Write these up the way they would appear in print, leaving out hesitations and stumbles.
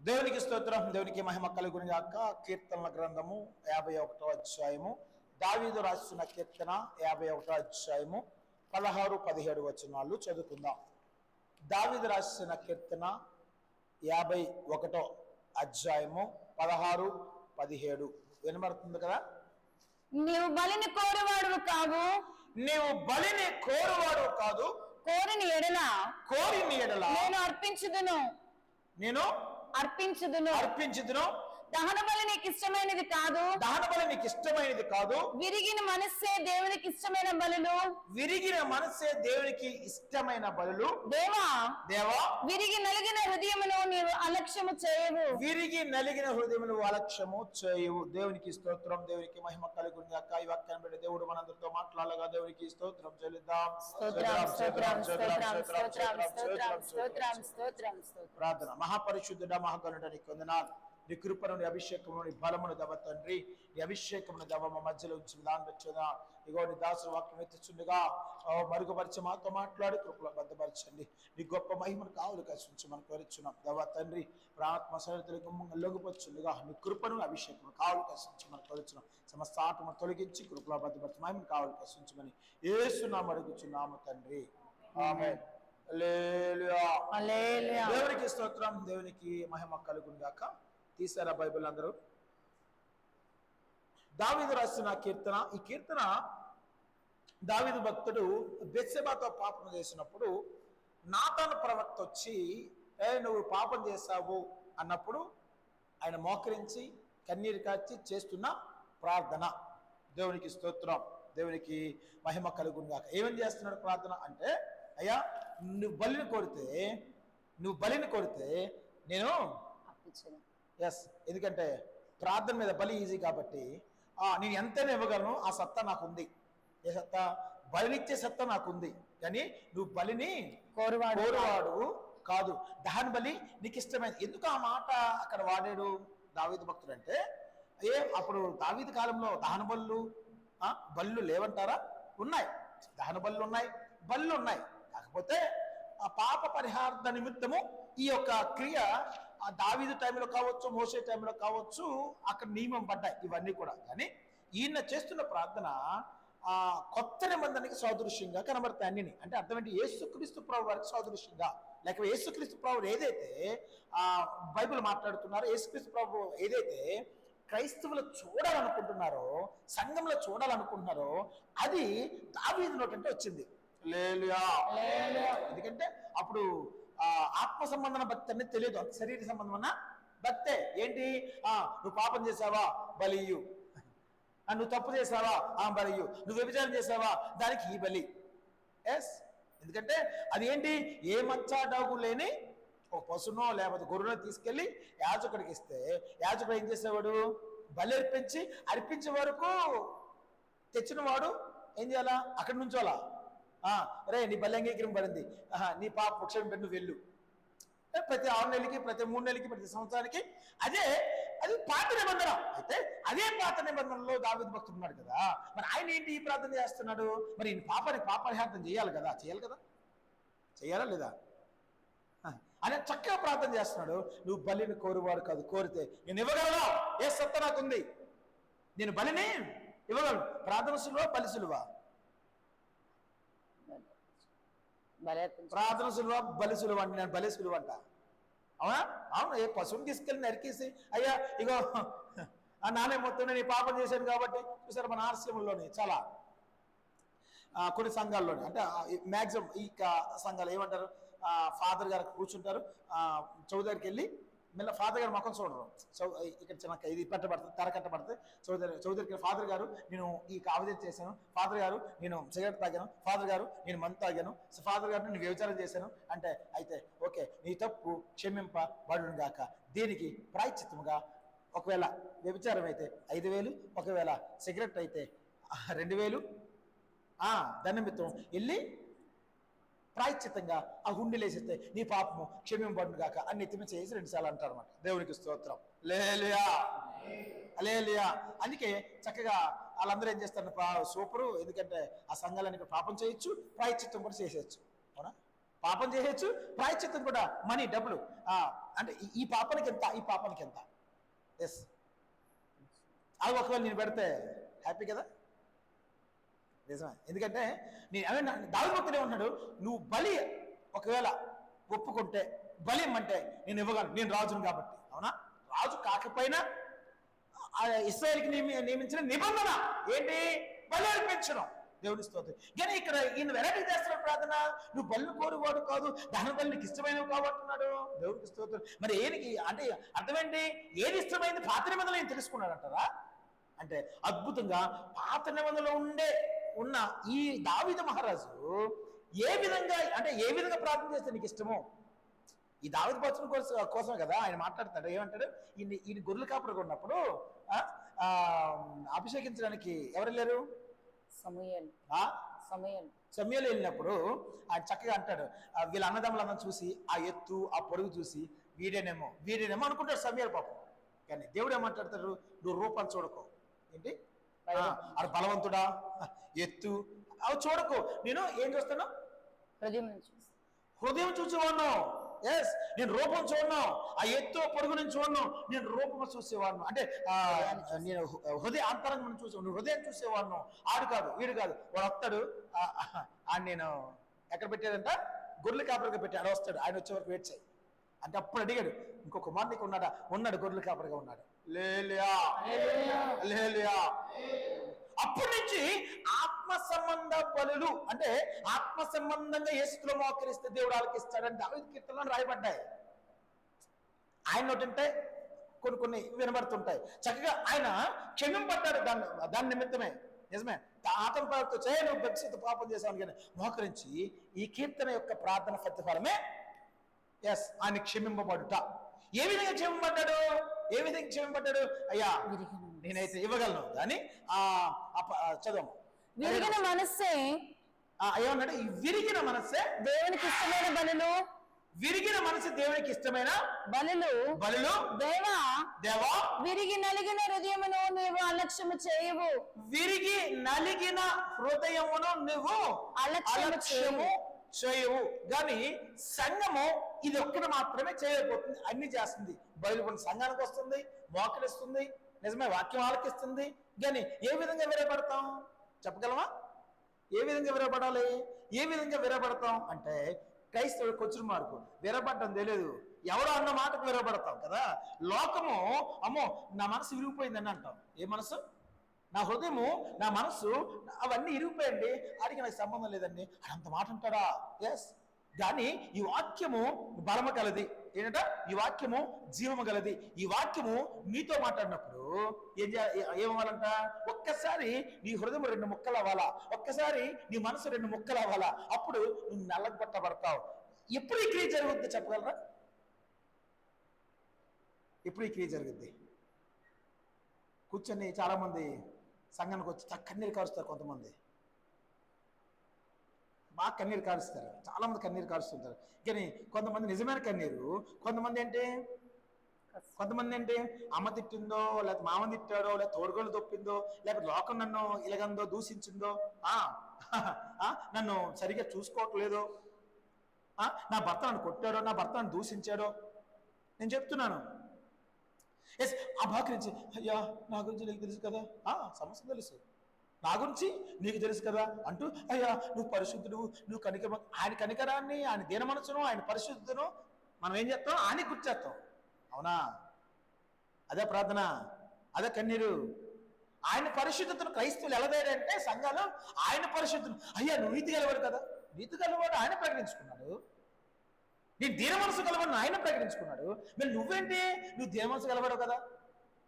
దేవునికి స్తోత్రం, దేవునికి మహిమ కలుగును గాక. కీర్తనల గ్రంథము 51వ అధ్యాయము, దావీదు రాసిన కీర్తన 51వ అధ్యాయము 16-17 వచనాలు చదువుకుందాం. దావీదు రాసిన కీర్తన 51వ అధ్యాయము 16-17 వినబడుతుంది కదా. నీవు బలిని కోరువాడు కావు, నీవు బలిని కోరువాడు కాదు, కోరిని ఎడల నేను అర్పించుదును. దహన బలి నీకు ఇష్టమైనది కాదు, విరిగిన మనస్సే దేవునికి ఇష్టమైన బలులు. దేవా విరిగి నలిగిన హృదయమును నీవు అలక్ష్యము చేయవు. దేవునికి స్తోత్రం, దేవునికి మహిమ కలుగును గాక. ఈ వాక్యాన్ని బట్టి దేవుడు మనందరితో మాట్లాడగా దేవునికి స్తోత్రం చెల్లిద్దాం. ప్రార్థన. మహాపరిశుద్ధుడా, మహాగణుడా, నీకు వందనాలు. నీ కృపను, నీ అభిషేకమును, నీ బలమును దవ తండ్రి, నీ అభిషేకమును దవ మా మధ్యలో ఉంచి దాన్ని పెట్టినా ఇగో నీ దాసుడు వాక్యం ఎత్తుచుండగా మరుగుపరిచి మాతో మాట్లాడి కృపలో బద్దపరచండి. నీ గొప్ప మహిమను కావులు కల్పించి మనకు కోరుచున్నాం దవ తండ్రి. ప్రాణాత్మ శరీరతలకు లొంగిపరచుండగా నీ కృపను, అభిషేకమును కావులు కల్పించి మనకు కోరుచున్నాం. సమస్త ఆత్మను తొలగించి కృపలో బద్దపరచి మహిమను కావులు కల్పించమని యేసునామమున అడుగుచున్నాము తండ్రి, ఆమేన్. దేవునికి స్తోత్రం, దేవునికి మహిమ కలుగును గాక. తీసారా బైబిల్ అందరూ? దావీదు రాసిన కీర్తన. ఈ కీర్తన దావీదు భక్తుడు బెత్షెబాతో పాపం చేసినప్పుడు నాతాను ప్రవక్త వచ్చి నువ్వు పాపం చేశావు అన్నప్పుడు ఆయన మోకరించి కన్నీరు కార్చి చేస్తున్న ప్రార్థన. దేవునికి స్తోత్రం, దేవునికి మహిమ కలుగును గాక. ఏమేం చేస్తున్నాడు ప్రార్థన అంటే, అయ్యా నువ్వు బలిని కొడితే నేను ఎందుకంటే ప్రార్థన మీద బలి ఈజీ కాబట్టి నేను ఎంతైనా ఇవ్వగలను. ఆ సత్తా నాకుంది. ఏ సత్తా? బలినిచ్చే సత్తా నాకుంది. కానీ నువ్వు బలిని కోరువాడు కాదు, దహన బలి నీకు ఇష్టమైంది. ఎందుకు ఆ మాట అక్కడ వాడాడు దావీదు భక్తుడు అంటే, అప్పుడు దావీదు కాలంలో దహన బళ్ళు లేవంటారా? ఉన్నాయి. దహన బళ్ళు ఉన్నాయి, బళ్ళు ఉన్నాయి. కాకపోతే ఆ పాప పరిహార నిమిత్తము ఈ యొక్క క్రియ ఆ దావీదు టైంలో కావచ్చు, మోసే టైంలో కావచ్చు, అక్కడ నియమం పడ్డాయి ఇవన్నీ కూడా. కానీ ఈయన చేస్తున్న ప్రార్థన కొత్త నిబంధనకి సాదృశ్యంగా కనబడతాయి అన్ని. అంటే అర్థం ఏంటి? యేసుక్రీస్తు ప్రభు వారికి సాదృశ్యంగా, లేక యేసుక్రీస్తు ప్రభు ఏదైతే బైబిల్ మాట్లాడుతున్నారో, యేసుక్రీస్తు ప్రభు ఏదైతే క్రైస్తవులు చూడాలనుకుంటున్నారో, సంఘంలో చూడాలనుకుంటున్నారో, అది దావీదు నోటంటే వచ్చింది. ఎందుకంటే అప్పుడు ఆత్మ సంబంధమైన భక్తి అనేది తెలియదు, శరీర సంబంధమైన భక్తే. ఏంటి? నువ్వు పాపం చేసావా, బలియు. నువ్వు తప్పు చేసావా, బలియు. నువ్వు వ్యభిచారం చేసావా, దానికి ఈ బలి. ఎందుకంటే అది ఏంటి? ఏ మచ్చాడాగు లేని ఒక పశునో లేకపోతే గొర్రెనో తీసుకెళ్లి యాజకుడికి ఇస్తే యాజకుడు ఏం చేసేవాడు? బలి అర్పించే వరకు తెచ్చిన వాడు ఏం చేయాలా? అక్కడి నుంచోలా. రే నీ బలి అంగీకరింపబడింది, నీ పాప క్షేమం పెట్టు, వెళ్ళు. ప్రతి 6 నెలలకి, ప్రతి 3 నెలలకి, ప్రతి సంవత్సరానికి అది పాత నిబంధన. అయితే అదే పాత నిబంధనలో దావీదు భక్తుడు ఉన్నాడు కదా. మరి ఆయన ఏంటి ఈ ప్రార్థన చేస్తున్నాడు? మరి ఈ పాపరిహార్థం చేయాలి కదా, చేయాలా లేదా? ఆయన చక్కగా ప్రార్థన చేస్తున్నాడు. నువ్వు బలిని కోరువాడు కాదు, కోరితే నేను ఇవ్వగలనా? ఏ సత్తా నాకుంది, నేను బలిని ఇవ్వగలను. ప్రార్థన సులువా, బలి సులువా? ప్రార్థన సులువా, బలి సులువ అంటే నేను బలి సులువ అంట. అవును. ఏ పశువుని తీసుకెళ్ళి నరికేసి అయ్యా ఇగో నానే మొత్తం నేను పాపం చేశాను కాబట్టి. చూసారు మన ఆర్సీఎంలోని చాలా కొన్ని సంఘాల్లోని, అంటే మ్యాక్సిమం ఈ సంఘాలు ఏమంటారు, ఫాదర్ గారు కూర్చుంటారు, చౌదరికి వెళ్ళి మళ్ళీ ఫాదర్ గారు మొఖం చూడరు. ఇక్కడ చిన్న ఇది పెట్టబడుతుంది, తెర కట్టబడుతుంది. చౌదరికి ఫాదర్ గారు నేను ఈ కావజ చేశాను, ఫాదర్ గారు నేను సిగరెట్ తాగాను, ఫాదర్ గారు నేను మందు తాగాను, ఫాదర్ గారు నేను వ్యభిచారం చేశాను అంటే, అయితే ఓకే నీ తప్పు క్షమింపబడును గాక. దీనికి ప్రాయశ్చిత్తముగా ఒకవేళ వ్యభిచారం అయితే 5,000, ఒకవేళ సిగరెట్ అయితే 2,000 ధనమిత్తం వెళ్ళి ప్రాయశ్చిత్తంగా ఆ హుండీలేసేస్తే నీ పాపము క్షమింపబడును గాక అని నెత్తిమి చేసి 2 సార్లు అంటారు అన్నమాట. దేవునికి స్తోత్రం, హల్లెలూయా. అందుకే చక్కగా వాళ్ళందరూ ఏం చేస్తారు? సూపరు. ఎందుకంటే ఆ సంఘాలన్నీ పాపం చేయొచ్చు, ప్రాయశ్చిత్తం కూడా చేసేయచ్చు. అవునా? పాపం చేయొచ్చు, ప్రాయశ్చిత్తం కూడా మనీ, డబ్బులు. అంటే ఈ పాపానికి ఎంత, ఈ పాపానికి ఎంత. ఎస్, అది ఒకవేళ నేను పెడితే హ్యాపీ కదా, నిజమే. ఎందుకంటే దావీదు భక్తుడు ఏమంటున్నాడు, నువ్వు బలి ఒకవేళ ఒప్పుకుంటే, బలి ఇమ్మంటే నేను ఇవ్వగలను, నేను రాజును కాబట్టి. అవునా, రాజు కాకపోయినా ఇశ్రాయేలుకి నియమించిన నిబంధన ఏంటి, బలి అర్పించడం. దేవుని స్తోత్రం. కానీ ఇక్కడ ఈయన వెరైటీ చేస్తున్న ప్రార్థన, నువ్వు బలిని కోరువాడు కాదు, దహన బలి నీకు ఇష్టమైనవి కాబట్టున్నాడు. దేవునికి స్తోత్రం. మరి ఏనికి అంటే అర్థమేంటి, ఏది ఇష్టమైంది పాత నిబంధనలు ఏం తెలుసుకున్నాడు అంటారా? అంటే అద్భుతంగా పాత నిబంధనలో ఉన్న ఈ దావీదు మహారాజు ఏ విధంగా ప్రార్థన చేస్తే నీకు ఇష్టమో, ఈ దావీదు భక్తుని కోసమే కదా ఆయన మాట్లాడతాడు. ఏమంటాడు, ఈయన గొర్రెల కాపరిగా ఉన్నప్పుడు అభిషేకించడానికి ఎవరు వెళ్ళారు, సమూయేలు వెళ్ళినప్పుడు ఆయన చక్కగా అంటాడు, వీళ్ళ అన్నదమ్ములందరం చూసి ఆ ఎత్తు ఆ పొడుగు చూసి వీడేనేమో అనుకుంటాడు సమూయేలు పాపం. కానీ దేవుడు ఏమంటాడతాడు, నువ్వు రూపాన్ని చూడకో, ఏంటి అది బలవంతుడా ఎత్తు అవి చూడకు, నేను ఏం చూస్తాను, హృదయం చూసేవాడిను. ఎస్, నేను రూపం చూడను, ఆ ఎత్తు పొడుగు నుంచి చూడను, నేను రూపం చూసేవాడిను. అంటే నేను హృదయ అంతరంగం చూసేవాడు, హృదయం చూసేవాడిను. ఆడు కాదు, వీడు కాదు, వాడు వస్తాడు. నేను ఎక్కడ పెట్టాడంట, గొర్రెల కాపరిగా పెట్టాడు, వస్తాడు. ఆయన వచ్చే వరకు వెయిట్ చేయి అంటే అప్పుడు అడిగాడు, ఇంకో కుమారునికి ఉన్నాడు, గొర్రెల కాపరిగా ఉన్నాడు. లేలియా. అప్పటి నుంచి ఆత్మ సంబంధ బలులు, అంటే ఆత్మ సంబంధంగా యేసులో మోకరిస్తే దేవుడు ఆలకిస్తాడని దావీదు కీర్తనలు రాయబడ్డాయి. ఆయన నోటింటే కొన్ని వినబడుతుంటాయి. చక్కగా ఆయన క్షమింపడ్డాడు దాని నిమిత్తమే. నిజమే, ఆతంతో నువ్వు బెత్షెబా పాపం చేశాను కానీ మోకరించి ఈ కీర్తన యొక్క ప్రార్థన ప్రతిఫలమే ఎస్ ఆయన క్షమింపబడుట. ఏ విధంగా క్షమింపబడ్డాడు, అయ్యా నేనైతే ఇవ్వగలను కానీ చదువు, విరిగిన మనస్సే ఏమన్నాడు, విరిగిన మనస్సే దేవునికి ఇష్టమైన బలులు, విరిగిన మనసు దేవునికి ఇష్టమైన బలులు దేవా విరిగి నలిగిన హృదయమును నువ్వు అలక్ష్యము చేయవు, విరిగి నలిగిన హృదయమును నువ్వు అలక్ష్యము చేయవు. కానీ సంఘము ఇది ఒక్కటి మాత్రమే చేయకపోతుంది, అన్ని చేస్తుంది. బయలుపడిన సంఘానికి వస్తుంది, మోకరిస్తుంది, నిజమే వాక్యం ఆలకిస్తుంది. కానీ ఏ విధంగా విరపడతాం చెప్పగలమా? ఏ విధంగా విరపడాలి, ఏ విధంగా విరపడతాం అంటే క్రైస్తవుడు కొంచెం మార్కు విరపడటం తెలియదు, ఎవడో అన్న మాటకు విరపడతాం కదా. లోకము అమ్మో నా మనసు విరిగిపోయిందని అంటాం. ఏ మనసు, నా హృదయము నా మనసు అవన్నీ ఇరిగిపోయండి, ఆడికి నాకు సంబంధం లేదండి అంత మాట అంటాడా? ఎస్. కానీ ఈ వాక్యము బలము కలది, ఏంటంట ఈ వాక్యము జీవము గలది. ఈ వాక్యము నీతో మాట్లాడినప్పుడు ఏమవ్వాలంట, ఒక్కసారి నీ హృదయం 2 ముక్కలు అవ్వాలా, ఒక్కసారి నీ మనసు 2 ముక్కలు అవ్వాలా, అప్పుడు నువ్వు నల్లగొట్టబడతావు. ఎప్పుడు ఈ క్రియ జరుగుద్ది చెప్పగలరా? ఎప్పుడు ఈ క్రియ జరుగుద్ది? కూర్చొని చాలా మంది సంఘానికి వచ్చి కన్నీరు కారుస్తారు. కొంతమంది బాగా కన్నీరు కారుస్తారు, చాలా మంది కన్నీరు కారుస్తుంటారు. కానీ కొంతమంది నిజమైన కన్నీరు, కొంతమంది ఏంటి అమ్మ తిట్టిందో, లేకపోతే మామ తిట్టాడో, లేకపోతే తోడుగోళ్ళు దొప్పిందో, లేకపోతే లోకం నన్ను ఇలాగందో దూషించిందో, నన్ను సరిగ్గా చూసుకోవట్లేదో, నా భర్త నన్ను కొట్టాడో, నా భర్త నన్ను దూషించాడో. నేను చెప్తున్నాను ఎస్, ఆ భాకరించి అయ్యా నా గురించి నీకు తెలుసు కదా, సమస్య తెలుసు, నా గురించి నీకు తెలుసు కదా అంటూ, అయ్యా నువ్వు పరిశుద్ధుడు, నువ్వు కనికర, ఆయన కనికరాన్ని, ఆయన దీన మనసును, ఆయన పరిశుద్ధును మనం ఏం చేస్తాం, ఆయనకి గుర్చేస్తాం. అవునా? అదే ప్రార్థన, అదే కన్నీరు. ఆయన పరిశుద్ధతను క్రైస్తవులు ఎలాగైతే సంఘాలు ఆయన పరిశుద్ధులు, అయ్యా నువ్వు నీతి గలవాడు కదా, నీతి గలవాడు ఆయన ప్రకటించుకున్నాడు, నేను దీన మనసు గలవాడిని ఆయన ప్రకటించుకున్నాడు, మరి నువ్వేంటి, నువ్వు దీన మనసు గలవాడు కదా.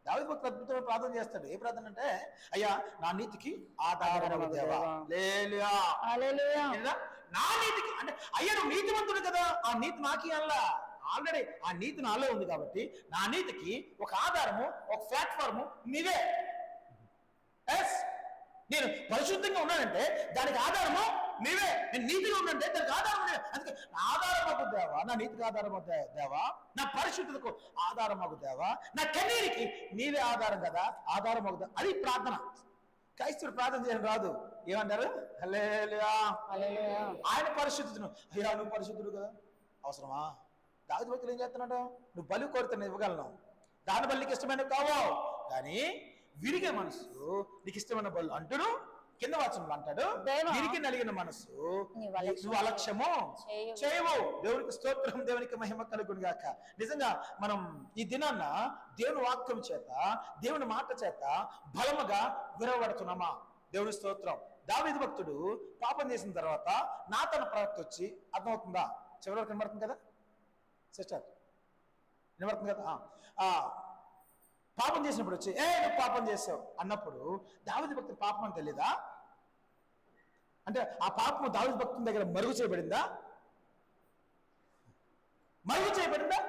దావీదు భక్తుడు అద్భుతమైన ప్రార్థన చేస్తాడు. ఏ ప్రార్థన అంటే, అయ్యా నా నీతికి ఆధారమగు దేవా, నా నీతికి అంటే అయ్యా నువ్వు నీతివంతుడు కదా, ఆ నీతి నాకి అలా ఆల్రెడీ ఆ నీతి నాలో ఉంది కాబట్టి నా నీతికి ఒక ఆధారము, ఒక ప్లాట్ఫార్ము నీవే. ఎస్, నేను పరిశుద్ధంగా ఉన్నానంటే దానికి ఆధారము నీవే, నేను నీతిగా ఉన్నంటే దానికి ఆధారం నీవే. అందుకే ఆధారమగు దేవా, నా నీతికి ఆధారమగు దేవా, నా పరిశుద్ధతకు ఆధారమగు దేవా, నా కన్నీరికి నీవే ఆధారం కదా, ఆధారమగు. అది ప్రార్థన. క్రైస్తవుడు ప్రార్థన చేయడం రాదు. ఏమంటారు? హల్లెలూయా. హల్లెలూయా. ఆయన పరిశుద్ధుడు. అయ్యా నువ్వు పరిశుద్ధుడు కదా, అవసరమా? దావీదు భక్తులు ఏం చేస్తున్నాడు? నువ్వు బలి కోరుతున్నా ఇవ్వగలను, దాని బలి నీకు ఇష్టమైన కావు, కానీ విరిగే మనసు నీకు ఇష్టమైన బలు అంటుడు. కింద వచనంలో అంటాడు, దేవా, విరిగి నలిగిన మనసు నువ్వు అలక్ష్యము చేయవు. చేయవు. దేవునికి స్తోత్రం, దేవునికి మహిమ కలుగును గాక. నిజంగా మనం ఈ దినాన్న దేవుని వాక్యం చేత, దేవుని మాట చేత బలముగా విరవబడుతున్నామా? దేవుని స్తోత్రం. దావీదు భక్తుడు పాపం చేసిన తర్వాత నాతాను ప్రవక్త వచ్చి, అర్థమవుతుందా? చివరి వరకు కనబడుతుంది కదా సిస్టర్, వినబడుతుంది కదా? పాపం చేసినప్పుడు వచ్చి నువ్వు పాపం చేసావు అన్నప్పుడు దావీదు భక్తుడు పాపం అని తెలీదా? అంటే ఆ పాపం దావీదు భక్తుని దగ్గర మరుగు చేయబడిందా? మరుగు చేయబడిందా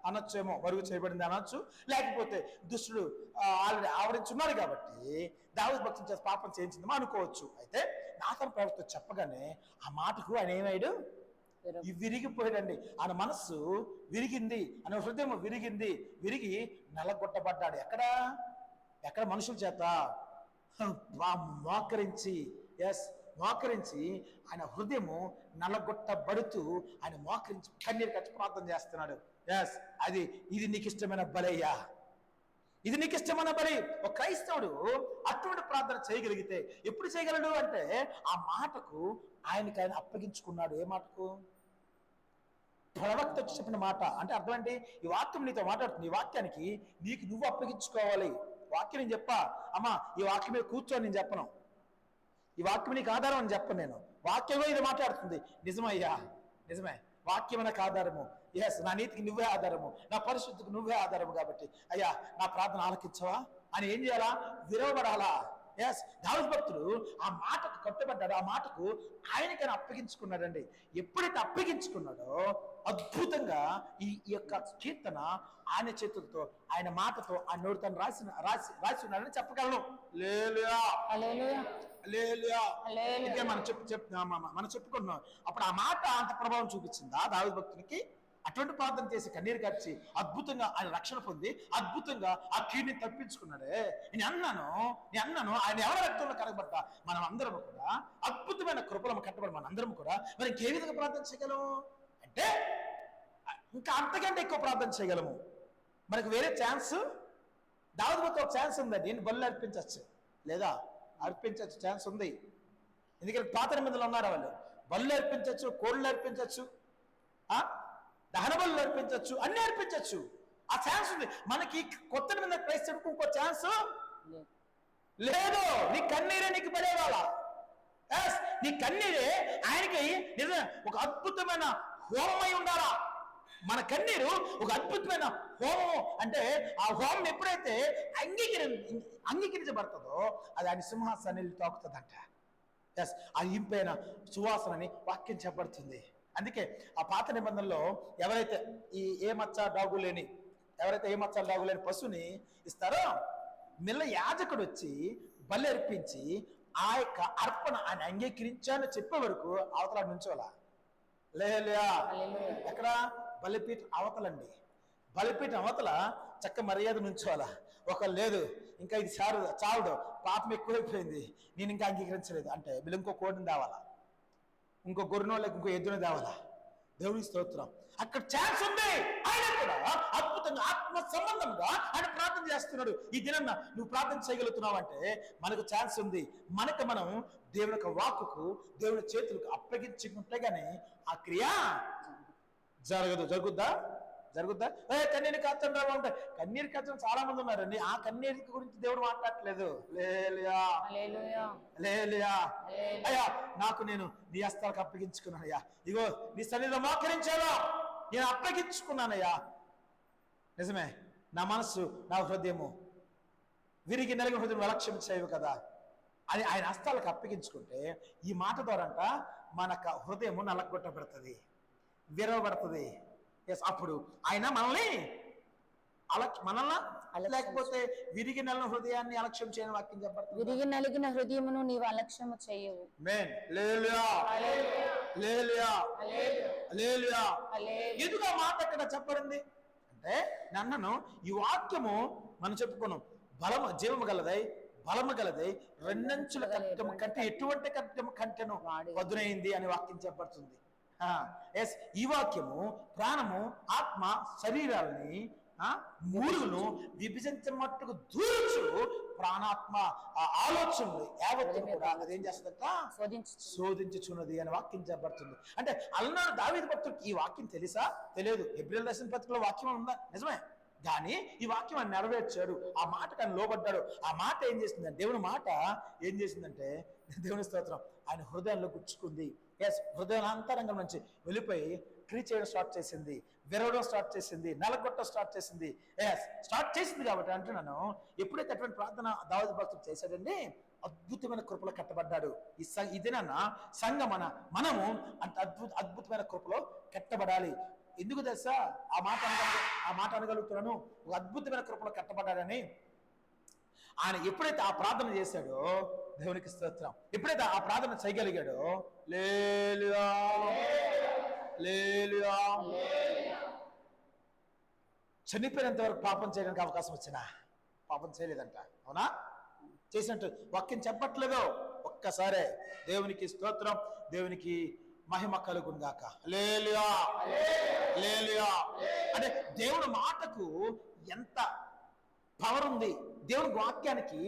అనొచ్చేమో. మరుగు చేయబడింది అనొచ్చు, లేకపోతే దుష్టుడు ఆల్రెడీ ఆవరించున్నాడు కాబట్టి దావీదు భక్తుని చేత పాపం చేయించిందేమో అనుకోవచ్చు. అయితే నాతాను ప్రవక్త చెప్పగానే ఆ మాటకు ఆయన ఏమయ్యాడు? విరిగిపోయాడండి. ఆయన మనస్సు విరిగింది, ఆయన హృదయం విరిగింది, విరిగి నలగొట్టబడ్డాడు. ఎక్కడ మనుషుల చేత మోకరించి, మోకరించి ఆయన హృదయము నలగొట్టబడుతూ ఆయన మోకరించి కన్నీరు కచ్చి ప్రార్థన చేస్తున్నాడు. ఇది నీకు ఇష్టమైన బలయ్యా, ఇది నీకు ఇష్టమైన బలి. ఒక క్రైస్తవుడు అటువంటి ప్రార్థన చేయగలిగితే ఎప్పుడు చేయగలడు అంటే ఆ మాటకు ఆయనకి ఆయన అప్పగించుకున్నాడు. ఏ మాటకు? ప్రవక్త వచ్చి చెప్పిన మాట. అంటే అర్థం ఏంటి? ఈ వాక్యం నీతో మాట్లాడుతుంది, ఈ వాక్యానికి నీకు నువ్వు అప్పగించుకోవాలి. వాక్యం నేను చెప్పా, అమ్మా ఈ వాక్యం మీద కూర్చొని నేను చెప్పను, ఈ వాక్యం నీకు ఆధారం అని చెప్పను నేను. వాక్యమే ఇది మాట్లాడుతుంది. నిజమయ్యా, నిజమే, వాక్యం నాకు ఆధారము. నా నీతికి నువ్వే ఆధారము, నా పరిశుద్ధికి నువ్వే ఆధారము. కాబట్టి అయ్యా నా ప్రార్థన ఆలకించవా అని ఏం చేయాలా? విరవబడాలా. దావీదు భక్తుడు ఆ మాటకు కట్టుబడ్డాడు, ఆ మాటకు ఆయనకైనా అప్పగించుకున్నాడండి. ఎప్పుడైతే అప్పగించుకున్నాడో అద్భుతంగా ఈ యొక్క కీర్తన ఆయన చేతులతో, ఆయన మాటతో, ఆ నోటితో రాసి ఉన్నాడని చెప్పగలను. మనం చెప్పుకున్నాం. అప్పుడు ఆ మాట అంత ప్రభావం చూపించిందా దావీదు భక్తునికి? అటువంటి ప్రార్థన చేసి కన్నీరు కార్చి అద్భుతంగా ఆయన రక్షణ పొంది అద్భుతంగా ఆ కీడుని తప్పించుకున్నాడే. నేను అన్నాను ఆయన ఎవరి రక్తంలో కనబడ్డా మనం అందరం కూడా అద్భుతమైన కృపలను కట్టబడి మన అందరం కూడా మరి ఇంకే విధంగా ప్రార్థన చేయగలము అంటే ఇంకా అంతకంటే ఎక్కువ ప్రార్థన చేయగలము. మనకు వేరే ఛాన్స్ దావీదు భక్తుడు ఒక ఛాన్స్ ఉందండి. నేను బలు అర్పించవచ్చు, లేదా అర్పించవచ్చు, ఛాన్స్ ఉంది. ఎందుకంటే పాత నిబంధనలు ఉన్నారు, వాళ్ళు బలు అర్పించవచ్చు, కోళ్ళు అర్పించవచ్చు, దహన బలు అర్పించవచ్చు, అన్ని అర్పించవచ్చు. ఆ ఛాన్స్ ఉంది. మనకి కొత్త నిబంధన క్రైస్తవుడికి ఇంకో ఛాన్స్ లేదు. నీ కన్నీరే నీకు పడేవాళ్ళ, నీ కన్నీరే ఆయనకి నిజం ఒక అద్భుతమైన హోమమై ఉండాలా. మన కన్నీరు ఒక అద్భుతమైన హోమం. అంటే ఆ హోమం ఎప్పుడైతే అంగీకరించబడుతుందో అది ఆయన సింహాసనాన్ని తాకుతుందంట. ఆ ఇంపైన సువాసనని వాక్యం చెప్పబడుతుంది. అందుకే ఆ పాత నిబంధనలో ఎవరైతే ఏ మచ్చ డాగు లేని పశువుని ఇస్తారో మిల్ల యాజకుడు వచ్చి బలి అర్పించి ఆ యొక్క అర్పణ ఆయన అంగీకరించాలని చెప్పే వరకు అవతల నుంచోలా. లేలుయా. ఎక్కడ? బలిపీఠ అవతలండి. బలిపీఠ అవతల చక్క మర్యాద నుంచోవాలా. ఒక లేదు ఇంకా ఇది చావడు, పాపం ఎక్కువైపోయింది, నేను ఇంకా అంగీకరించలేదు అంటే వీళ్ళు ఇంకో కోడిని తేవాలా, ఇంకో గొర్రెనో లేక ఇంకో ఎద్దును తేవాలా. దేవుని స్తోత్రం. అక్కడ ఛాన్స్ ఉంది. ఆయన కూడా అద్భుతంగా ఆత్మ సంబంధంగా ఆయన ప్రార్థన చేస్తున్నాడు. ఈ దినం నువ్వు ప్రార్థన చేయగలుగుతున్నావు అంటే మనకు ఛాన్స్ ఉంది. మనం దేవుని యొక్క వాక్కుకు, దేవుని చేతులకు అప్పగించుకుంటే గానీ ఆ క్రియ జరుగుద్దా? కన్నీరు కాచడం రావు అంటే కన్నీరు కాచడం చాలా మంది ఉన్నారండి. ఆ కన్నీరు గురించి దేవుడు మాట్లాడట్లేదు. అయ్యా నాకు నేను నీ హస్తాలకు అప్పగించుకున్నానయ్యా, ఇగో నీ సన్నిధిలో మోకరించాలో నేను అప్పగించుకున్నానయ్యా. నిజమే, నా మనస్సు నా హృదయము విరిగి నలిగిన హృదయం అలక్ష్యం చేయవు కదా అని ఆయన హస్తాలకు అప్పగించుకుంటే ఈ మాట ద్వారంట మన హృదయము నలగొట్టబడుతుంది, విరవబడుతుంది. అప్పుడు ఆయన మనల్ని లేకపోతే విరిగి నలిగిన హృదయాన్ని అలక్ష్యం చేయని వాక్యం చెప్పబడుతుంది. విరిగి నలిగిన హృదయమును నీవు అలక్ష్యము చేయవు. ఎందుకు ఆ మాట అక్కడ చెప్పబడింది అంటే నన్నను ఈ వాక్యము మనం చెప్పుకున్నాం, బలము జీవము గలదై బలము గలది, రెండంచుల ఖడ్గము కంటే ఎటువంటి ఖడ్గము కంటెను పదునైంది అని వాక్యం చెప్పబడుతుంది. ఎస్, ఈ వాక్యము ప్రాణము, ఆత్మ, శరీరాలని మూడును విభజించమట్టుకు దూరచు ప్రాణాత్మ ఆలోచనలు యావత్తు కూడా అదేం చేస్తుందట, శోధించుచున్నది అని వాక్యం చెప్పబడుతుంది. అంటే అలనాడు దావీదు భక్తుడికి ఈ వాక్యం తెలుసా? తెలియదు. హెబ్రీయుల రాసిన పత్రికలో వాక్యం ఉందా? నిజమే. కానీ ఈ వాక్యం ఆయన నెరవేర్చాడు, ఆ మాటకు ఆయన లోబడ్డాడు. ఆ మాట ఏం చేసిందంటే, దేవుని మాట ఏం చేసిందంటే, దేవుని స్తోత్రం, ఆయన హృదయంలో గుచ్చుకుంది. ఎస్, హృదయాలంతరంగం నుంచి వెళ్ళిపోయి క్రియ చేయడం స్టార్ట్ చేసింది, విరవడం స్టార్ట్ చేసింది, నలగొట్టడం స్టార్ట్ చేసింది. ఎస్, స్టార్ట్ చేసింది కాబట్టి అంటున్నాను, ఎప్పుడైతే అటువంటి ప్రార్థన దావీదు భక్తుడు చేశాడండి, అద్భుతమైన కృపలో కట్టబడ్డాడు. ఇదేనా సంఘమన మనము అంత అద్భుతమైన కృపలో కట్టబడాలి. ఎందుకు తెలుసా ఆ మాట అనగలుగుతున్నాను? ఒక అద్భుతమైన కృపలో కట్టబడ్డాడని. ఆయన ఎప్పుడైతే ఆ ప్రార్థన చేశాడో, దేవునికి స్తోత్రం, ఎప్పుడైతే ఆ ప్రార్థన చేయగలిగాడో, హల్లెలూయా హల్లెలూయా, చనిపోయినంత వరకు పాపం చేయడానికి అవకాశం వచ్చినా పాపం చేయలేదంట. అవునా? చేసినట్టు వాక్యం చెప్పట్లేదు. ఒక్కసారే దేవునికి స్తోత్రం, దేవునికి మహిమ కలుగును గాక. హల్లెలూయా హల్లెలూయా. అంటే దేవుని మాటకు ఎంత పవర్ ఉంది, దేవుని వాక్యానికి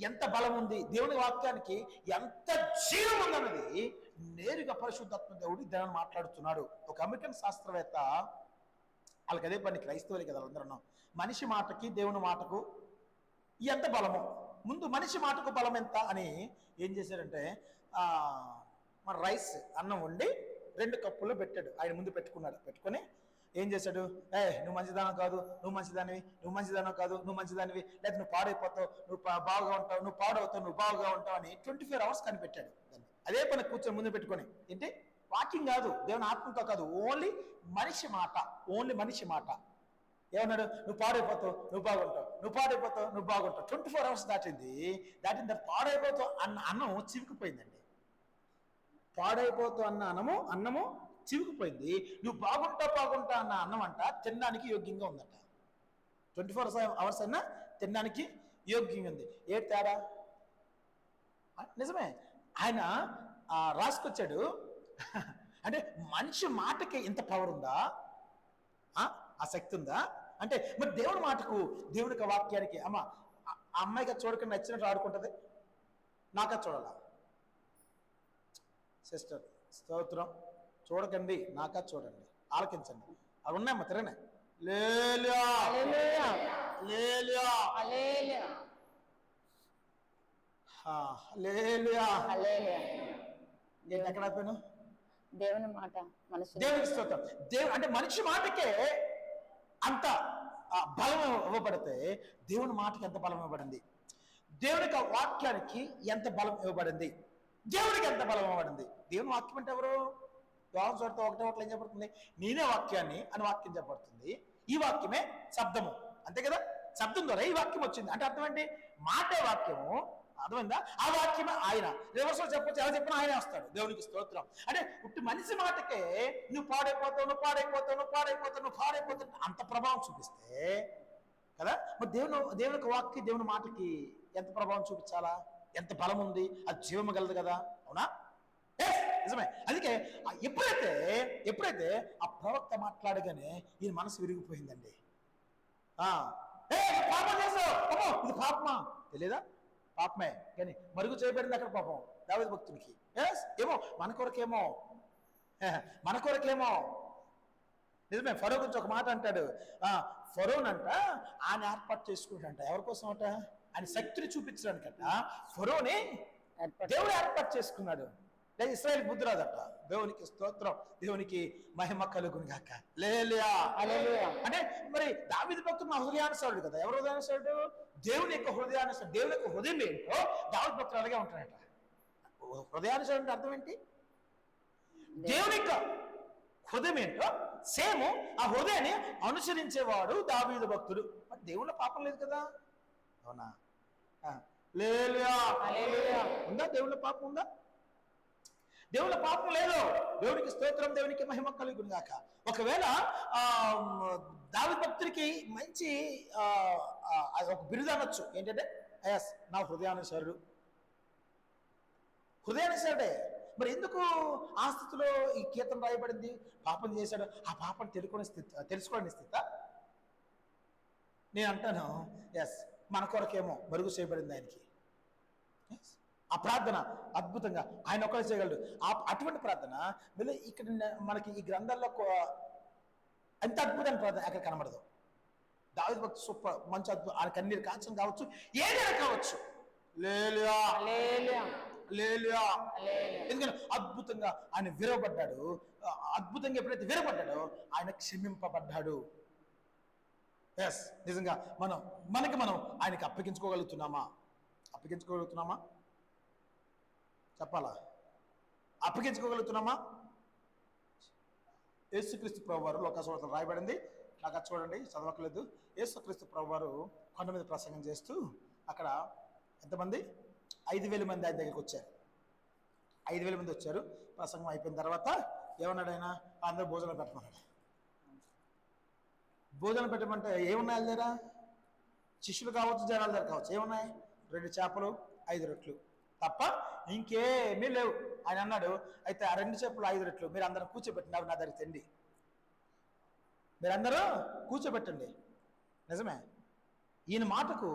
ఎంత బలం ఉంది, దేవుని వాక్యానికి ఎంత జీవం ఉందన్నది నేరుగా పరిశుద్ధాత్మ దేవుడు దేవుని మాట్లాడుతున్నాడు. ఒక అమెరికన్ శాస్త్రవేత్త, వాళ్ళకి అదే పని, క్రైస్తవులే కదా అందరూ, మనిషి మాటకి దేవుని మాటకు ఎంత బలము, ముందు మనిషి మాటకు బలం ఎంత అని ఏం చేశారంటే, మన రైస్ అన్నం వండి 2 కప్పుల్లో పెట్టాడు, ఆయన ముందు పెట్టుకున్నాడు. పెట్టుకొని ఏం చేశాడు, నువ్వు మంచిదానం కాదు, నువ్వు మంచిదానివి, నువ్వు మంచిదానం కాదు, నువ్వు మంచిదానివి, లేదా నువ్వు పాడైపోతావు, నువ్వు బాగా ఉంటావు, నువ్వు పాడవుతావు, నువ్వు బాగా ఉంటావు అని 24 hours కనిపెట్టాడు దాన్ని. అదే పని కూర్చొని ముందు పెట్టుకొని, ఏంటి వాకింగ్ కాదు, దేవుని ఆత్మతో కాదు, ఓన్లీ మనిషి మాట, ఓన్లీ మనిషి మాట. ఏమన్నాడు, నువ్వు పాడైపోతావు, నువ్వు బాగుంటావు, నువ్వు పాడైపోతావు, నువ్వు బాగుంటావు. 24 hours దాటిన తర్వాత పాడైపోతావు అన్న అన్నం చివికిపోయిందండి. పాడైపోతావు అన్న అన్నము చివికిపోయింది. నువ్వు బాగుంటా అన్న అన్నం అంట తినడానికి యోగ్యంగా ఉందట. 24 hours అయినా తినడానికి యోగ్యంగా ఉంది. ఏ తేడా? నిజమే, ఆయన రాసుకొచ్చాడు. అంటే మనిషి మాటకి ఇంత పవర్ ఉందా, ఆ శక్తి ఉందా? అంటే మరి దేవుని మాటకు, దేవునికి వాక్యానికి, ఆ అమ్మాయిగా చూడకుండా నచ్చినట్టు ఆడుకుంటుంది, నాకా చూడాలా? సిస్టర్ స్తోత్రం, చూడకండి, నాకా చూడండి, ఆలకించండి. అవి ఉన్నాయమ్మా, తిరగనే. హల్లెలూయా హల్లెలూయా హల్లెలూయా హల్లెలూయా. నేను ఎక్కడ ఆపాను? దేవుని మాట, దేవునికి స్తోత్రం. అంటే మనిషి మాటకే అంత బలం ఇవ్వబడితే దేవుని మాటకి ఎంత బలం ఇవ్వబడింది, దేవునికి వాక్యానికి ఎంత బలం ఇవ్వబడింది, దేవుడికి ఎంత బలం ఇవ్వబడింది. దేవుని వాక్యం అంటే ఎవరు? యోహాను సువార్త 1:1 ఏం చెప్పబడుతుంది? నేనే వాక్యాన్ని అని వాక్యం చెప్పబడుతుంది. ఈ వాక్యమే శబ్దము, అంతే కదా? శబ్దం ద్వారా ఈ వాక్యం వచ్చింది. అంటే అర్థం ఏంటి? మాటే వాక్యము, అర్థమైందా? ఆ వాక్యమే ఆయన. రివర్స్ చెప్పొచ్చు, ఎలా చెప్పినా ఆయనే వస్తాడు. దేవునికి స్తోత్రం. అంటే ఉట్టి మనిషి మాటకే నువ్వు పాడైపోతావు అంత ప్రభావం చూపిస్తే కదా, మరి దేవునికి వాక్య, దేవుని మాటకి ఎంత ప్రభావం చూపించాలా? ఎంత బలం ఉంది? అది జీవము గలదు కదా. అవునా? నిజమే. అందుకే ఎప్పుడైతే ఆ ప్రవక్త మాట్లాడగానే ఈయన మనసు విరిగిపోయిందండి. పాపం చేసావు, ఇది పాపమా? తెలియదా? పాపమే, కానీ మరుగు చేయబడింది అక్కడ పాపం దావీదు భక్తునికి. ఏమో మన కొరకేమో నిజమే. ఫరో గురించి ఒక మాట అంటాడు, ఫరోనంట ఆయన ఏర్పాటు చేసుకుంటాడంట. ఎవరి కోసం అంట? ఆయన శక్తిని చూపించడానికంట ఫరోని దేవుడు ఏర్పాటు చేసుకున్నాడు. లేదా ఇశ్రాయేలు బుద్ధి రాదట. దేవునికి స్తోత్రం, దేవునికి మహిమ కలుగును గాక. హల్లెలూయా హల్లెలూయా. అంటే మరి దావీదు భక్తుడు నా హృదయానుసారుడు కదా. ఎవరు హృదయానుసారుడు? దేవుని యొక్క హృదయానుసారుడు. దేవుని యొక్క హృదయం ఏంటో దావీదు భక్తుడు అలాగే ఉంటాడట. హృదయానుసారుడు అంటే అర్థం ఏంటి? దేవుని యొక్క హృదయం ఏంటో సేమ్ ఆ హృదయాన్ని అనుసరించేవాడు దావీదు భక్తుడు. మరి దేవుళ్ళ పాపం లేదు కదా. అవునా? హల్లెలూయా హల్లెలూయా. ఉందా దేవుళ్ళ పాపం? ఉందా? దేవుళ్ళ పాపం లేదు. దేవునికి స్తోత్రం, దేవునికి మహిమ కలుగును గాక. ఒకవేళ దావీదు భక్తుడికి మంచి ఒక బిరుదు అనొచ్చు. ఏంటంటే ఎస్ నా హృదయానుసారుడు. హృదయానుసారుడే. మరి ఎందుకు ఆ స్థితిలో ఈ కీర్తన రాయబడింది? పాపం చేశాడు, ఆ పాపం తెలుసుకోని స్థితి. నేను అంటాను ఎస్, మన కొరకేమో మరుగు చేయబడింది ఆయనకి. ఆ ప్రార్థన అద్భుతంగా ఆయన ఒక్కడే చేయగలడు. అటువంటి ప్రార్థన మళ్ళీ ఇక్కడ మనకి ఈ గ్రంథాల్లో ఎంత అద్భుతమైన ప్రార్థన అక్కడ కనబడదు. దావీదు భక్తి సూపర్, మంచి అద్భుతం. ఆయన కన్నీరు కాచం కావచ్చు, ఏదైనా కావచ్చు. ఎందుకంటే అద్భుతంగా ఆయన విరవబడ్డాడు. అద్భుతంగా ఎప్పుడైతే విరవబడ్డాడో ఆయన క్షమింపబడ్డాడు. ఎస్, నిజంగా మనకి మనం ఆయనకి అప్పగించుకోగలుగుతున్నామా? చెప్పాలా? అప్పగించుకోగలుగుతున్నామా? యేసుక్రీస్తు ప్రభువారు లోకాసువార్తలో రాయబడింది, నాకు అది చూడండి, చదవకలేదు. యేసుక్రీస్తు ప్రభువారు కొండ మీద ప్రసంగం చేస్తూ అక్కడ ఎంతమంది? 5,000 మంది ఆయన దగ్గరికి వచ్చారు. 5,000 మంది వచ్చారు. ప్రసంగం అయిపోయిన తర్వాత ఏమన్నాడు ఆయన? అందరూ భోజనం పెట్టమన్నాడు. భోజనం పెట్టమంటే ఏమున్నాయి దగ్గర? శిష్యులు కావచ్చు, జనాల దగ్గర కావచ్చు, ఏమున్నాయి? 2 చేపలు 5 రొట్లు తప్ప ఇంకేమీ లేవు. ఆయన అన్నాడు, అయితే ఆ 2 చేపలు 5 రొట్లు మీరు అందరూ కూర్చోబెట్టినారు నా దగ్గర తిండి. మీరందరూ కూర్చోబెట్టండి. నిజమే, ఈయన మాటకు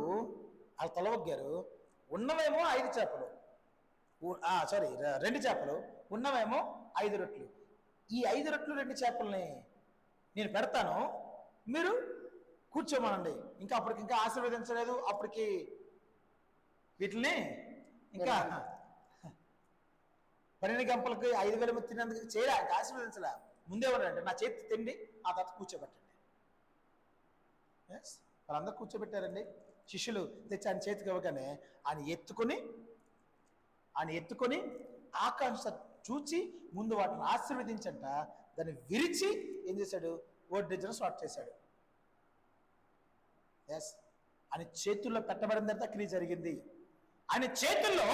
వాళ్ళు తలవగ్గారు. ఉన్నవేమో 5 చేపలు, 2 చేపలు, ఉన్నవేమో 5 రొట్లు. ఈ 5 రొట్లు 2 చేపల్ని నేను పెడతాను, మీరు కూర్చోమనండి. ఇంకా అప్పటికి ఇంకా ఆశీర్వదించలేదు. అప్పటికి వీటిని ఇంకా 12 గంపలకి 5,000 మంది తిన్నందుకు చేయలే, ఇంకా ఆశీర్వదించలే. ముందేమన్నాడంటే నా చేతి తిండి, ఆ తర్వాత కూర్చోబెట్టండి. ఎస్, వాళ్ళందరూ కూర్చోబెట్టారండి. శిష్యులు తెచ్చి ఆయన చేతికి ఇవ్వగానే ఆయన ఎత్తుకొని ఆకాంక్ష చూచి ముందు వాటిని ఆశీర్వదించంట దాన్ని విరిచి ఏం చేశాడు? వడ్డించడం స్టార్ట్ చేశాడు. ఎస్, ఆయన చేతుల్లో పెట్టబడిన తర్వాత క్రియ జరిగింది. ఆయన చేతుల్లో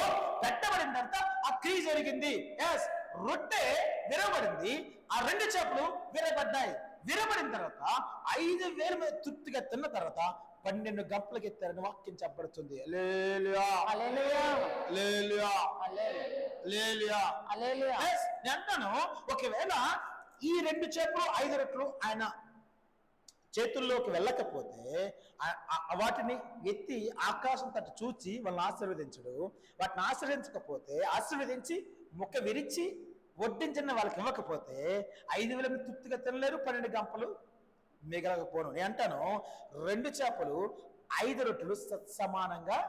పెట్టబడిన తర్వాత ఆ క్రియ జరిగింది. ఎస్, రొట్టె విరవబడింది, ఆ 2 చేపలు విరబడ్డాయి. విరబడిన తర్వాత 5,000 మంది తృప్తిగా తిన్న తర్వాత 12 గంపలకి ఎత్తారని వాక్యం చెప్పబడుతుంది. నేను అంటాను, ఒకవేళ ఈ 2 చేపలు 5 రొట్లు ఆయన చేతుల్లోకి వెళ్ళకపోతే వాటిని ఎత్తి ఆకాశం తట్టు చూచి వాళ్ళని ఆశీర్వదించడు. వాటిని ఆశీర్వదించకపోతే, ఆశీర్వదించి ముక్క విరిచి వడ్డించిన వాళ్ళకి ఇవ్వకపోతే 5,000 మంది తృప్తిగా తినలేరు, 12 గంపలు మిగలకపోను. నేను అంటాను, 2 చేపలు 5 రొట్టెలు సమానంగా,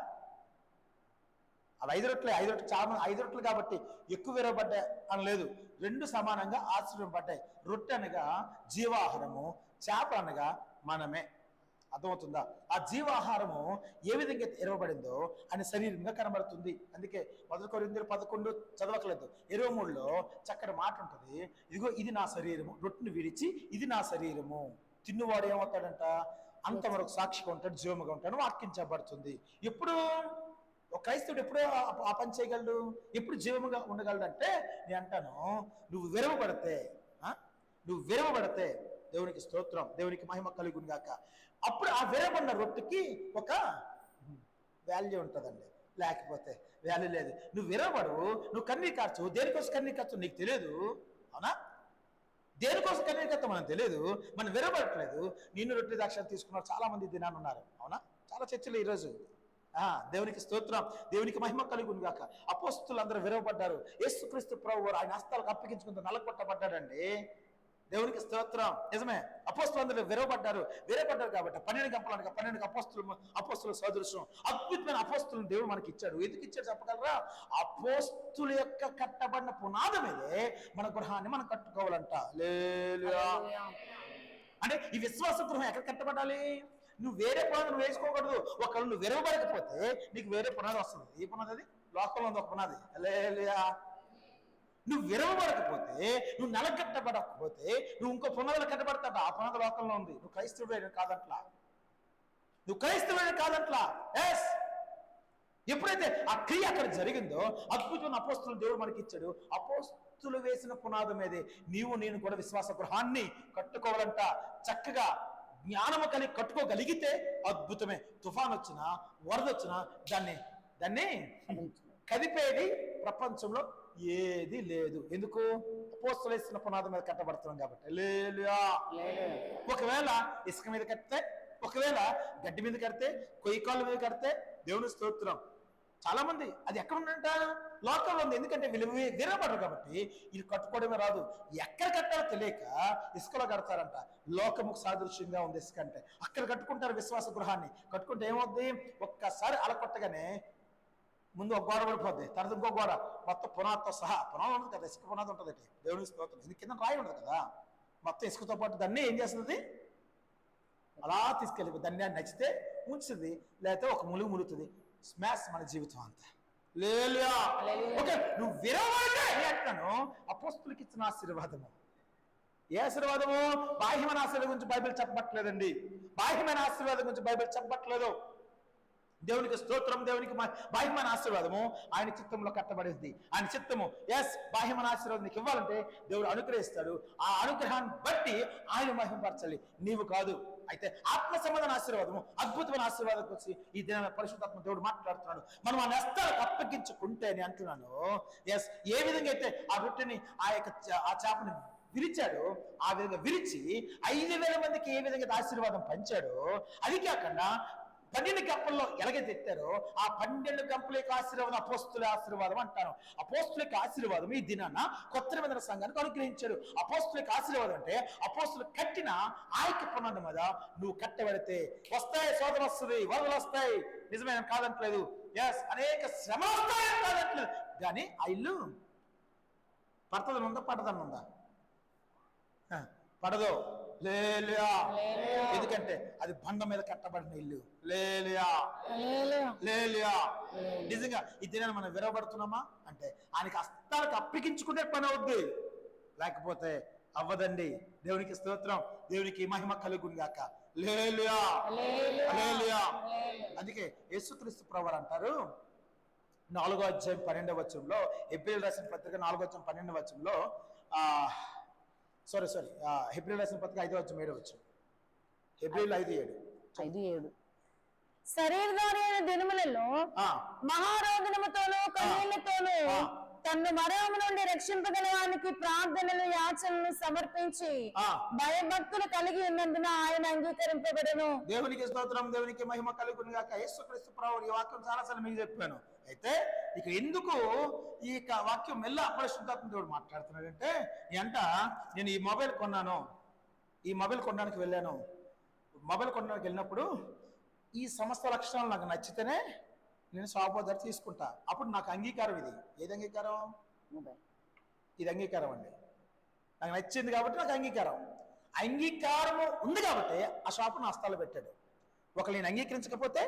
అవి 5 రొట్టెలు చాలా 5 రొట్టెలు కాబట్టి ఎక్కువ విరవబడ్డాయి అని లేదు, 2 సమానంగా ఆశీర్వదింపబడ్డాయి. రొట్టె అనగా జీవాహారము, చేప అనగా మనమే. అర్థమవుతుందా? ఆ జీవాహారము ఏ విధంగా ఇవ్వబడిందో ఆయన శరీరంగా కనబడుతుంది. అందుకే 1 కొరింథీయులు 11 చదవకలేదు, 23లో చక్కటి మాట ఉంటుంది. ఇదిగో ఇది నా శరీరము, రొట్టెను విడిచి ఇది నా శరీరము. తిన్నువాడు ఏమవుతాడంట? అంతవరకు సాక్షిగా ఉంటాడు, జీవముగా ఉంటాడు వాక్యం చెప్పబడుతుంది. ఎప్పుడు ఒక క్రైస్తవుడు ఎప్పుడు ఆ పని చేయగలడు? ఎప్పుడు జీవముగా ఉండగలడు అంటే, నేను అంటాను, నువ్వు విరవబడితే దేవునికి స్తోత్రం, దేవునికి మహిమ కలుగును గాక. అప్పుడు ఆ విరవబడిన రొట్టెకి ఒక వాల్యూ ఉంటుందండి, లేకపోతే వాల్యూ లేదు. నువ్వు విరవబడు, నువ్వు కన్నీరు కార్చు. దేనికోసం కన్నీరు కార్చు నీకు తెలియదు, అవునా? దేనికోసం కన్నీరు కార్చు మనకు తెలియదు, మనం విరవబడట్లేదు. నిన్ను రొట్టె ద్రాక్ష తీసుకున్నారు చాలా మంది దినాన్ని ఉన్నారు, అవునా? చాలా చర్చలు ఈరోజు. దేవునికి స్తోత్రం, దేవునికి మహిమ కలుగును గాక. అపోస్తులు అందరూ విరవబడ్డారు. యేసుక్రీస్తు ప్రభువు ఆయన హస్తాలకు అప్పగించుకుంటూ నలగొట్టబడ్డాడండి. దేవునికి స్తోత్రం. నిజమే, అపోస్తులు అందరూ విరవబడ్డారు కాబట్టి 12 గంపలు అనగా 12 అపోస్తుల సదృశం అద్భుతమైన అపోస్తులను దేవుడు మనకి ఇచ్చాడు. ఎందుకు ఇచ్చాడు చెప్పగలరా? అపోస్తుల యొక్క కట్టబడిన పునాది మీదే మన గృహాన్ని మనం కట్టుకోవాలంట. అంటే ఈ విశ్వాస గృహం ఎక్కడ కట్టబడాలి? నువ్వు వేరే పునాది నువ్వు వేసుకోకూడదు. ఒకవేళ నువ్వు విరవబడకపోతే నీకు వేరే పునాది వస్తుంది. ఏ పునాది అది? లోకంలో ఉంది ఒక పునాది. నువ్వు విరవబడకపోతే, నువ్వు నలగట్టబడకపోతే నువ్వు ఇంకో పునాదులు కట్టబడతాడు. ఆ పునాది లోకంలో ఉంది. నువ్వు క్రైస్తవుడు కాదంట్లా. ఎస్, ఎప్పుడైతే ఆ క్రియ అక్కడ జరిగిందో అద్భుతమైన అపోస్తులు దేవుడు మనకి ఇచ్చాడు. అపోస్తులు వేసిన పునాది మీదే నీవు నేను కూడా విశ్వాస గృహాన్ని కట్టుకోవాలంట. చక్కగా జ్ఞానము కలిగి కట్టుకోగలిగితే అద్భుతమే. తుఫాన్ వచ్చినా వరద వచ్చినా దాన్ని కదిపేది ప్రపంచంలో ఏది లేదు. ఎందుకు? అపోస్తలులు వేసిన పునాది మీద కట్టబడుతున్నాం కాబట్టి. హల్లెలూయా. ఒకవేళ ఇసుక మీద కడితే, ఒకవేళ గడ్డి మీద కడితే, కొయ్యకాళ్ళ మీద కడితే దేవుని స్తోత్రం. చాలా మంది అది ఎక్కడ ఉందంట? లోకంలో ఉంది. ఎందుకంటే వీళ్ళు విరబడరు కాబట్టి ఇది కట్టుకోవడమే రాదు. ఎక్కడ కట్టాలో తెలియక ఇసుకలో కడతారంట. లోకముకు సాదృశ్యంగా ఉంది ఇసుక అంటే. అక్కడ కట్టుకుంటారు విశ్వాస గృహాన్ని. కట్టుకుంటే ఏమవుద్ది? ఒక్కసారి అలకొట్టగానే ముందు ఒక గోడ పడిపోద్ది, తర్వాత ఇంకో గోడ, మొత్తం పునాదితో సహా. పునాది ఉండదు కదా, ఇసుక పునాది ఉంటుంది దేవుని స్తోత్రం. ఇది కింద రాయి ఉండదు కదా, మొత్తం ఇసుకతో పాటు దాన్ని ఏం చేస్తుంది? అలా తీసుకెళ్ళి దాన్ని నచ్చితే ఉంచుతుంది, లేకపోతే ఒక ములుగుతుంది. స్మాష్ మన జీవితం అంతా. హల్లెలూయా. ఓకే, నువ్వు విరవడే అంటాను. అపోస్తలులకు ఇచ్చిన ఆశీర్వాదము. ఏ ఆశీర్వాదము? బాహ్యమైన ఆశీర్వాదం గురించి బైబిల్ చెప్పట్లేదండి. బాహ్యమైన ఆశీర్వాదం గురించి బైబిల్ చెప్పట్లేదు. దేవునికి స్తోత్రం. దేవునికి బాహ్యమైన ఆశీర్వాదము ఆయన చిత్తంలో కట్టబడింది. ఆయన చిత్తము బాహ్యమైన ఆశీర్వాదం నీకు ఇవ్వాలంటే దేవుడు అనుగ్రహిస్తాడు. ఆ అనుగ్రహాన్ని బట్టి ఆయన మహిమపరచాలి, నీవు కాదు. అయితే ఆత్మ సంబంధమైన ఆశీర్వాదము, అద్భుతమైన ఆశీర్వాదం వచ్చి ఈ దిన పరిశుద్ధాత్మ దేవుడు మాట్లాడుతున్నాడు. మనం ఆ నష్టాలకు అప్పగించుకుంటే అని అంటున్నాను. ఏ విధంగా అయితే ఆ రొట్టెని ఆ చేపని విరిచాడు, ఆ విధంగా విరిచి 5,000 మందికి ఏ విధంగా ఆశీర్వాదం పంచాడో, అది కాకుండా 12 గంపల్లో ఎలాగైతే ఎత్తారో ఆ 12 గంపల యొక్క ఆశీర్వాదం అపోస్తుల ఆశీర్వాదం అంటాను. అపోస్తుల యొక్క ఆశీర్వాదం ఈ దినాన కొత్త నిబంధన సంఘానికి అనుగ్రహించాడు. అపోస్తుల యొక్క ఆశీర్వాదం అంటే అపోస్తులు కట్టిన ఆయక పునాది మీద నువ్వు కట్టబడితే వస్తాయి, శోధన వస్తుంది, వరదలు వస్తాయి. నిజమైన కాదంటలేదు. అనేక శ్రమ వస్తాయని కాదంటలేదు. కానీ ఆ ఇల్లు పడతదని ఉందా? పడదని ఉందా? పడదు. హల్లెలూయా. ఎందుకంటే అది బండ మీద కట్టబడిన ఇల్లు. హల్లెలూయా. హల్లెలూయా. నిజంగా ఈ దినాన్ని మనం విరవబడుతున్నామా అంటే ఆయనకి హస్తాలకు అప్పగించుకునే పని అవుద్ది, లేకపోతే అవ్వదండి. దేవునికి స్తోత్రం. దేవునికి మహిమ కలుగును గాక. హల్లెలూయా. హల్లెలూయా. అందుకే యేసుక్రీస్తు ప్రభువు అంటారు 4వ అధ్యాయం 12వ వచనంలో, హెబ్రీయులకు రాసిన పత్రిక 4వ అధ్యాయం 12వ వచనంలో, హెబ్రీయులకు రాసిన పత్రిక 5వ అధ్యాయం 7వ వచనం. హెబ్రీయులు 5:7. శరీరధారి అయిన దినములలో మహారోదనముతోనూ కన్నీళ్లతోనూ తన్ను మరణము నుండి రక్షింపగలవానికి ప్రార్థనలు యాచనలు సమర్పించి భయభక్తులు కలిగి ఉన్నందున ఆయన అంగీకరింపబడను. దేవునికి స్తోత్రం. దేవునికి మహిమ కలుగును గాక. యేసుక్రీస్తు ప్రభువు ఈ వాక్యం చాలాసార్లు మీకు చెప్పాను. అయితే ఇక ఎందుకు ఈ వాక్యం మెల్ల పరిశుద్ధాత్మ దేవుడు మాట్లాడుతున్నాడంటే, నేను ఈ మొబైల్ కొన్నాను, ఈ మొబైల్ కొనడానికి వెళ్ళాను. మొబైల్ కొనడానికి వెళ్ళినప్పుడు ఈ సమస్త లక్షణాలు నాకు నచ్చితేనే నేను షాప్ దగ్గర తీసుకుంటా. అప్పుడు నాకు అంగీకారం. ఇది ఏది అంగీకారం? ఇది అంగీకారం అండి. నాకు నచ్చింది కాబట్టి నాకు అంగీకారము ఉంది కాబట్టి ఆ షాపు నా హస్తాలు పెట్టాడు. ఒకళ్ళు నేను అంగీకరించకపోతే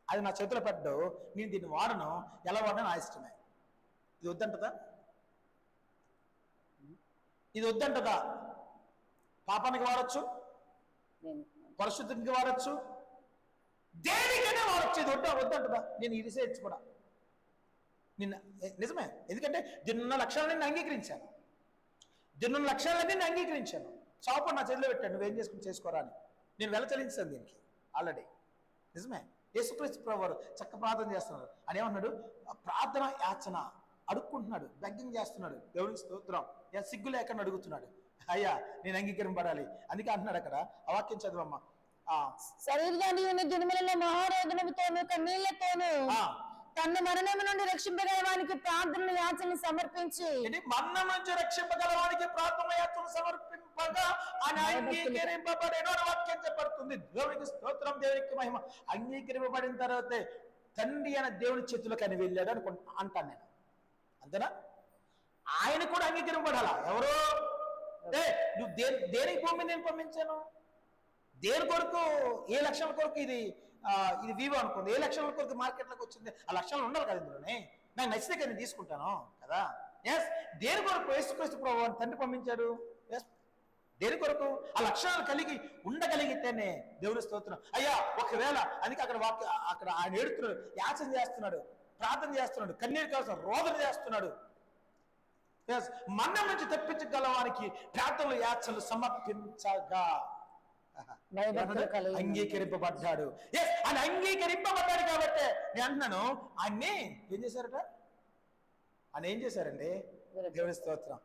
అది నా చేతిలో పెట్టడు. నేను దీన్ని వాడను, ఎలా వాడినా నా ఇష్టమే. ఇది వద్దంటదా? ఇది వద్దంటదా? పాపానికి వాడచ్చు, పరిశుద్ధికి వాడచ్చు, దేనికైనా వాడచ్చు. ఇది వద్దంటదా? నేను ఇరిసేయచ్చు కూడా. నిజమే. ఎందుకంటే దీనిన్న లక్షణాలన్నీ నేను అంగీకరించాను. దీనిన్న లక్షణాలన్నీ నేను అంగీకరించాను. షాపు నా చేతిలో పెట్టాను, నువ్వేం చేసుకుని చేసుకోరా అని. నేను వెల చెల్లించాను దీనికి ఆల్రెడీ. నిజమే. యేసుక్రీస్తు ప్రభువారు చక్క ప్రార్థన చేస్తున్నాడు. అని ఏమన్నాడు? ప్రార్థన యాచన అడుక్కుంటున్నాడు, బెగ్గింగ్ చేస్తున్నాడు. దేవునికి స్తోత్రం. సిగ్గు లేకుండా అడుగుతున్నాడు, అయ్యా నేను అంగీకరింపబడాలి. అందుకే అంటున్నాడు అక్కడ. ఆ వాక్యం చదవమ్మా. శరీరధారి అయిన దినములలో మహారోదనముతోనూ కన్నీళ్లతోనూ తన మరణము నుండి రక్షింపగలవానికి ప్రార్థన యాచనలు సమర్పించి, మరణం నుంచి రక్షింపగలవానికి ప్రార్థన యాచనలు సమర్పింపగా ఆయన అంగీకరింపబడేను అని వాక్యం చెప్పబడుతుంది. దేవునికి స్తోత్రం. దేవునికి మహిమ. అంగీకరింపబడిన తర్వాతే తండ్రి అయిన దేవుని చేతులకు అని వెళ్ళాడు అంటాను నేను. అంతేనా? ఆయన కూడా అంగీకరింపబడాలా? ఎవరు? నువ్వు దేనికి పంపి నేను పంపించాను? దేని కొరకు? ఏ లక్షల కొరకు? ఇది వివో అనుకుంది. ఏ లక్షల కొరకు మార్కెట్లోకి వచ్చింది? ఆ లక్షలు ఉండాలి కదా ఇందులోనే. నాకు నచ్చితే కదా నేను తీసుకుంటాను కదా. దేని కొరకు యేసుక్రీస్తు ప్రభువు తండ్రి పంపించాడు? దేని కొరకు? ఆ లక్షణాలు కలిగి ఉండగలిగితేనే దేవుని స్తోత్రం. అయ్యా ఒకవేళ అందుకే అక్కడ ఆయన ఏడుతున్నాడు, యాచన చేస్తున్నాడు, ప్రార్థన చేస్తున్నాడు, కన్నీరు కాల్సిన రోదన చేస్తున్నాడు. మరణం నుంచి తప్పించగలవానికి ప్రార్థనలు యాచనలు సమర్పించగా భయభక్తులు కలిగి అంగీకరింపబడ్డాడు. ఆయన అంగీకరింపబడ్డాడు కాబట్టి నేను అంటున్నాను, ఆయన్ని ఏం చేశారట? ఆయన ఏం చేశారండి? దేవుని స్తోత్రం.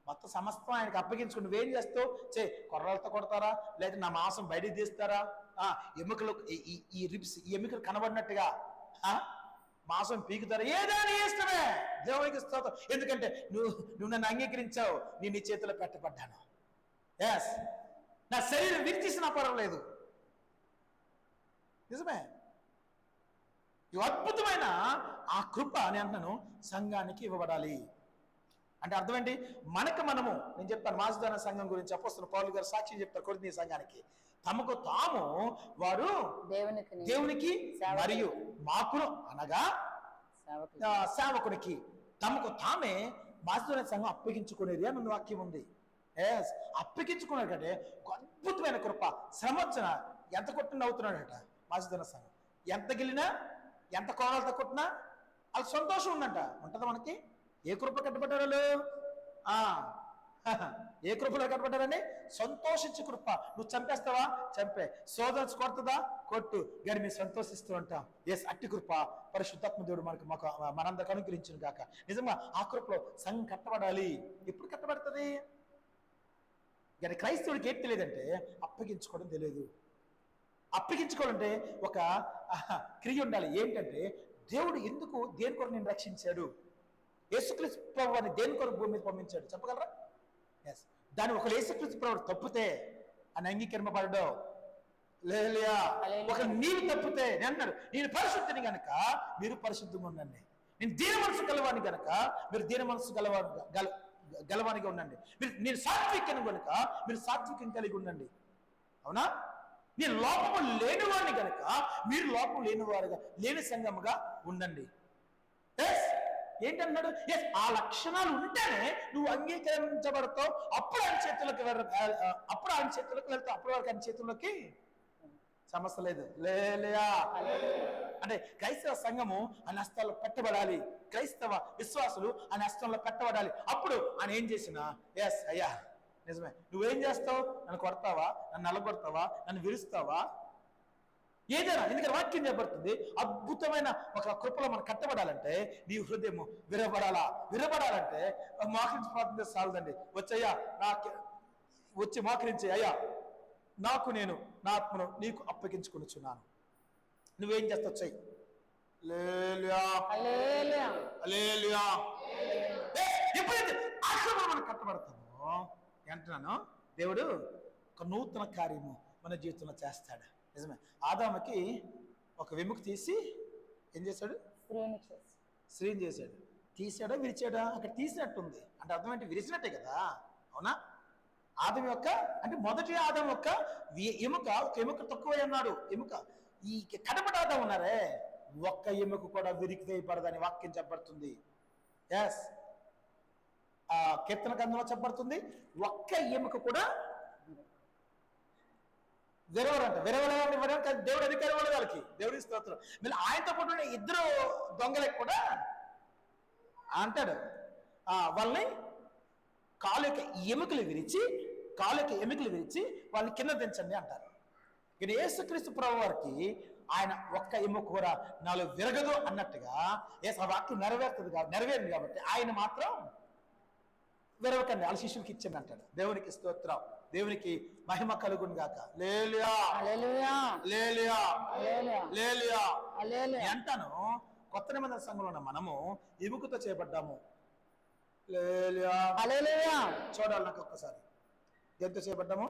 మొత్తం సమస్తం ఆయనకి అప్పగించుకుని నువ్వేం చేస్తావు? కొర్రలతో కొడతారా, లేదా నా మాంసం బయటికి తీస్తారా, ఎముకలు ఈ రిబ్స్ ఈ ఎముకలు కనబడినట్టుగా మాంసం పీకుతారా? ఏదైనా ఇష్టమే దేవునికి స్తోత్రం. ఎందుకంటే నువ్వు నన్ను అంగీకరించావు, నేను నీ చేతిలో పెట్టబడ్డాను. ఎస్, నా శరీరం విరిచేసినా పర్వాలేదు. నిజమే. ఈ అద్భుతమైన ఆ కృప నేను అంటున్నాను సంఘానికి ఇవ్వబడాలి. అంటే అర్థం ఏంటి? మనము నేను చెప్తాను మాసిదోనియ సంఘం గురించి అపోస్తలుడు పౌలు గారు సాక్షి చెప్తారు కొరింథీ సంఘానికి. తమకు తాము వారు దేవునికి మరియు మాకును అనగా సేవకునికి తమకు తామే మాసిదోనియ సంఘం అప్పగించుకునేది అని వాక్యం ఉంది. అప్పగించుకున్నాడు కంటే అద్భుతమైన కృప. శ్రమ వచ్చిన ఎంత కొట్టిన అవుతున్నాడట మాసిదోనియ సంఘం. ఎంత గెలినా ఎంత కోణాలతో కొట్టినా వాళ్ళకి సంతోషం ఉంటుందా మనకి? ఏ కృప కట్టబడ్డారు వాళ్ళు? ఏ కృపలో కట్టబడ్డారని? సంతోషించే కృప. నువ్వు చంపేస్తావా? చంపే. శోధన కొడుతుందా? కొట్టు. కానీ మీరు సంతోషిస్తూ ఉంటాం. అట్టి కృప పరిశుద్ధాత్మ దేవుడు మాకు మనందరికి అనుగ్రహించును గాక. నిజంగా ఆ కృపలో సంఘం కట్టబడాలి. ఎప్పుడు కట్టబడుతుంది? కానీ క్రైస్తవుడికి ఏం తెలియదంటే అప్పగించుకోవడం తెలియదు. అప్పగించుకోవాలంటే ఒక క్రియ ఉండాలి. ఏంటంటే దేవుడు ఎందుకు దేని కొరకు నేను రక్షించాడు, యేసుక్రీస్తు ప్రభువుని దేని కొరకు భూమి మీద పంపించాడు చెప్పగలరా? దాన్ని ఒక యేసుక్రీస్తు ప్రభువు తప్పితే అని అంగీకరింపబడడం లేలియా. ఒక నీవు తప్పితే నేను అన్నాడు, నేను పరిశుద్ధిని గనక మీరు పరిశుద్ధంగా ఉండండి. నేను దీన మనసు గలవాని గనక మీరు దీన మనసు గలవానిగా ఉండండి. నేను సాత్వికను గనుక మీరు సాత్వికం కలిగి ఉండండి. అవునా? నేను లోపము లేనివాడిని గనక మీరు లోపం లేనివారుగా లేని సంఘముగా ఉండండి. ఏంటన్నాడు? ఆ లక్షణాలు ఉంటేనే నువ్వు అంగీకరించబడతావు. అప్పుడు ఆయన చేతులకు వెళ్తావు. అప్పుడు వరకు ఆయన చేతుల్లోకి సమస్య లేదు. లేలియా. అంటే క్రైస్తవ సంఘము ఆయన హస్తాల్లో పెట్టబడాలి. క్రైస్తవ విశ్వాసులు ఆయన హస్తంలో పెట్టబడాలి. అప్పుడు ఆయన ఏం చేసినా అయ్యా నిజమే. నువ్వేం చేస్తావు? నన్ను కొడతావా, నన్ను నల్లగొడతావా, నన్ను విరుస్తావా, ఏదైనా. ఎందుకంటే వాక్యం చెప్పబడుతుంది అద్భుతమైన ఒక కృపలో మనం కట్టబడాలంటే నీ హృదయము విరబడాలంటే మోకరించి ప్రార్థన చాలదండి. వచ్చయ్యా వచ్చి మోకరించి, అయ్యా నేను నా ఆత్మను నీకు అప్పగించుకొనిచున్నాను, నువ్వేం చేస్తావు చెయ్యి. ఎప్పుడైతే ఆశ్రమం మనం కట్టబడతామో అంటున్నాను దేవుడు ఒక నూతన కార్యము మన జీవితంలో చేస్తాడు. నిజమే. ఆదాముకి ఒక వెముక తీసి ఏం చేశాడు? స్త్రీని చేశాడు. తీసాడా విరిచాడా? అక్కడ తీసినట్టుంది. అంటే అర్థం ఏంటి? విరిచినట్టే కదా. అవునా? ఆదం యొక్క అంటే మొదటి ఆదం యొక్క ఒక ఎముక తక్కువ అన్నాడు. ఎముక ఈ కడపట ఆదం ఉన్నారే ఒక్క ఎముక కూడా విరికి వేయబడదని వాక్యం చెప్పబడుతుంది. కీర్తన గ్రంథంలో చెప్పబడుతుంది ఒక్క ఎముక కూడా విరవరంట. దేవుడు అధికారం వాళ్ళు వాళ్ళకి. దేవుడి స్తోత్రం. మళ్ళీ ఆయనతో పాటు ఇద్దరు దొంగలకు కూడా అంటాడు వాళ్ళని కాలుకి ఎముకలు విరిచి వాళ్ళని కింద దించండి అంటారు. ఇక్కడ యేసుక్రీస్తు ప్రభు వారికి ఆయన ఒక్క ఎముక కూడా నాలో విరగదు అన్నట్టుగా ఆ వాక్యం నెరవేరింది కాబట్టి ఆయన మాత్రం విరవకండి వాళ్ళ శిష్యులకి ఇచ్చింది అంటాడు. దేవునికి స్తోత్రం. దేవునికి మహిమ కలుగును గాక. అంటాను కొత్త నిబంధన సంఘంలో ఉన్న మనము ఎముకతో చేయబడ్డాము. చూడాలి నాకు ఒక్కసారి. దేంతో చేయబడ్డాము?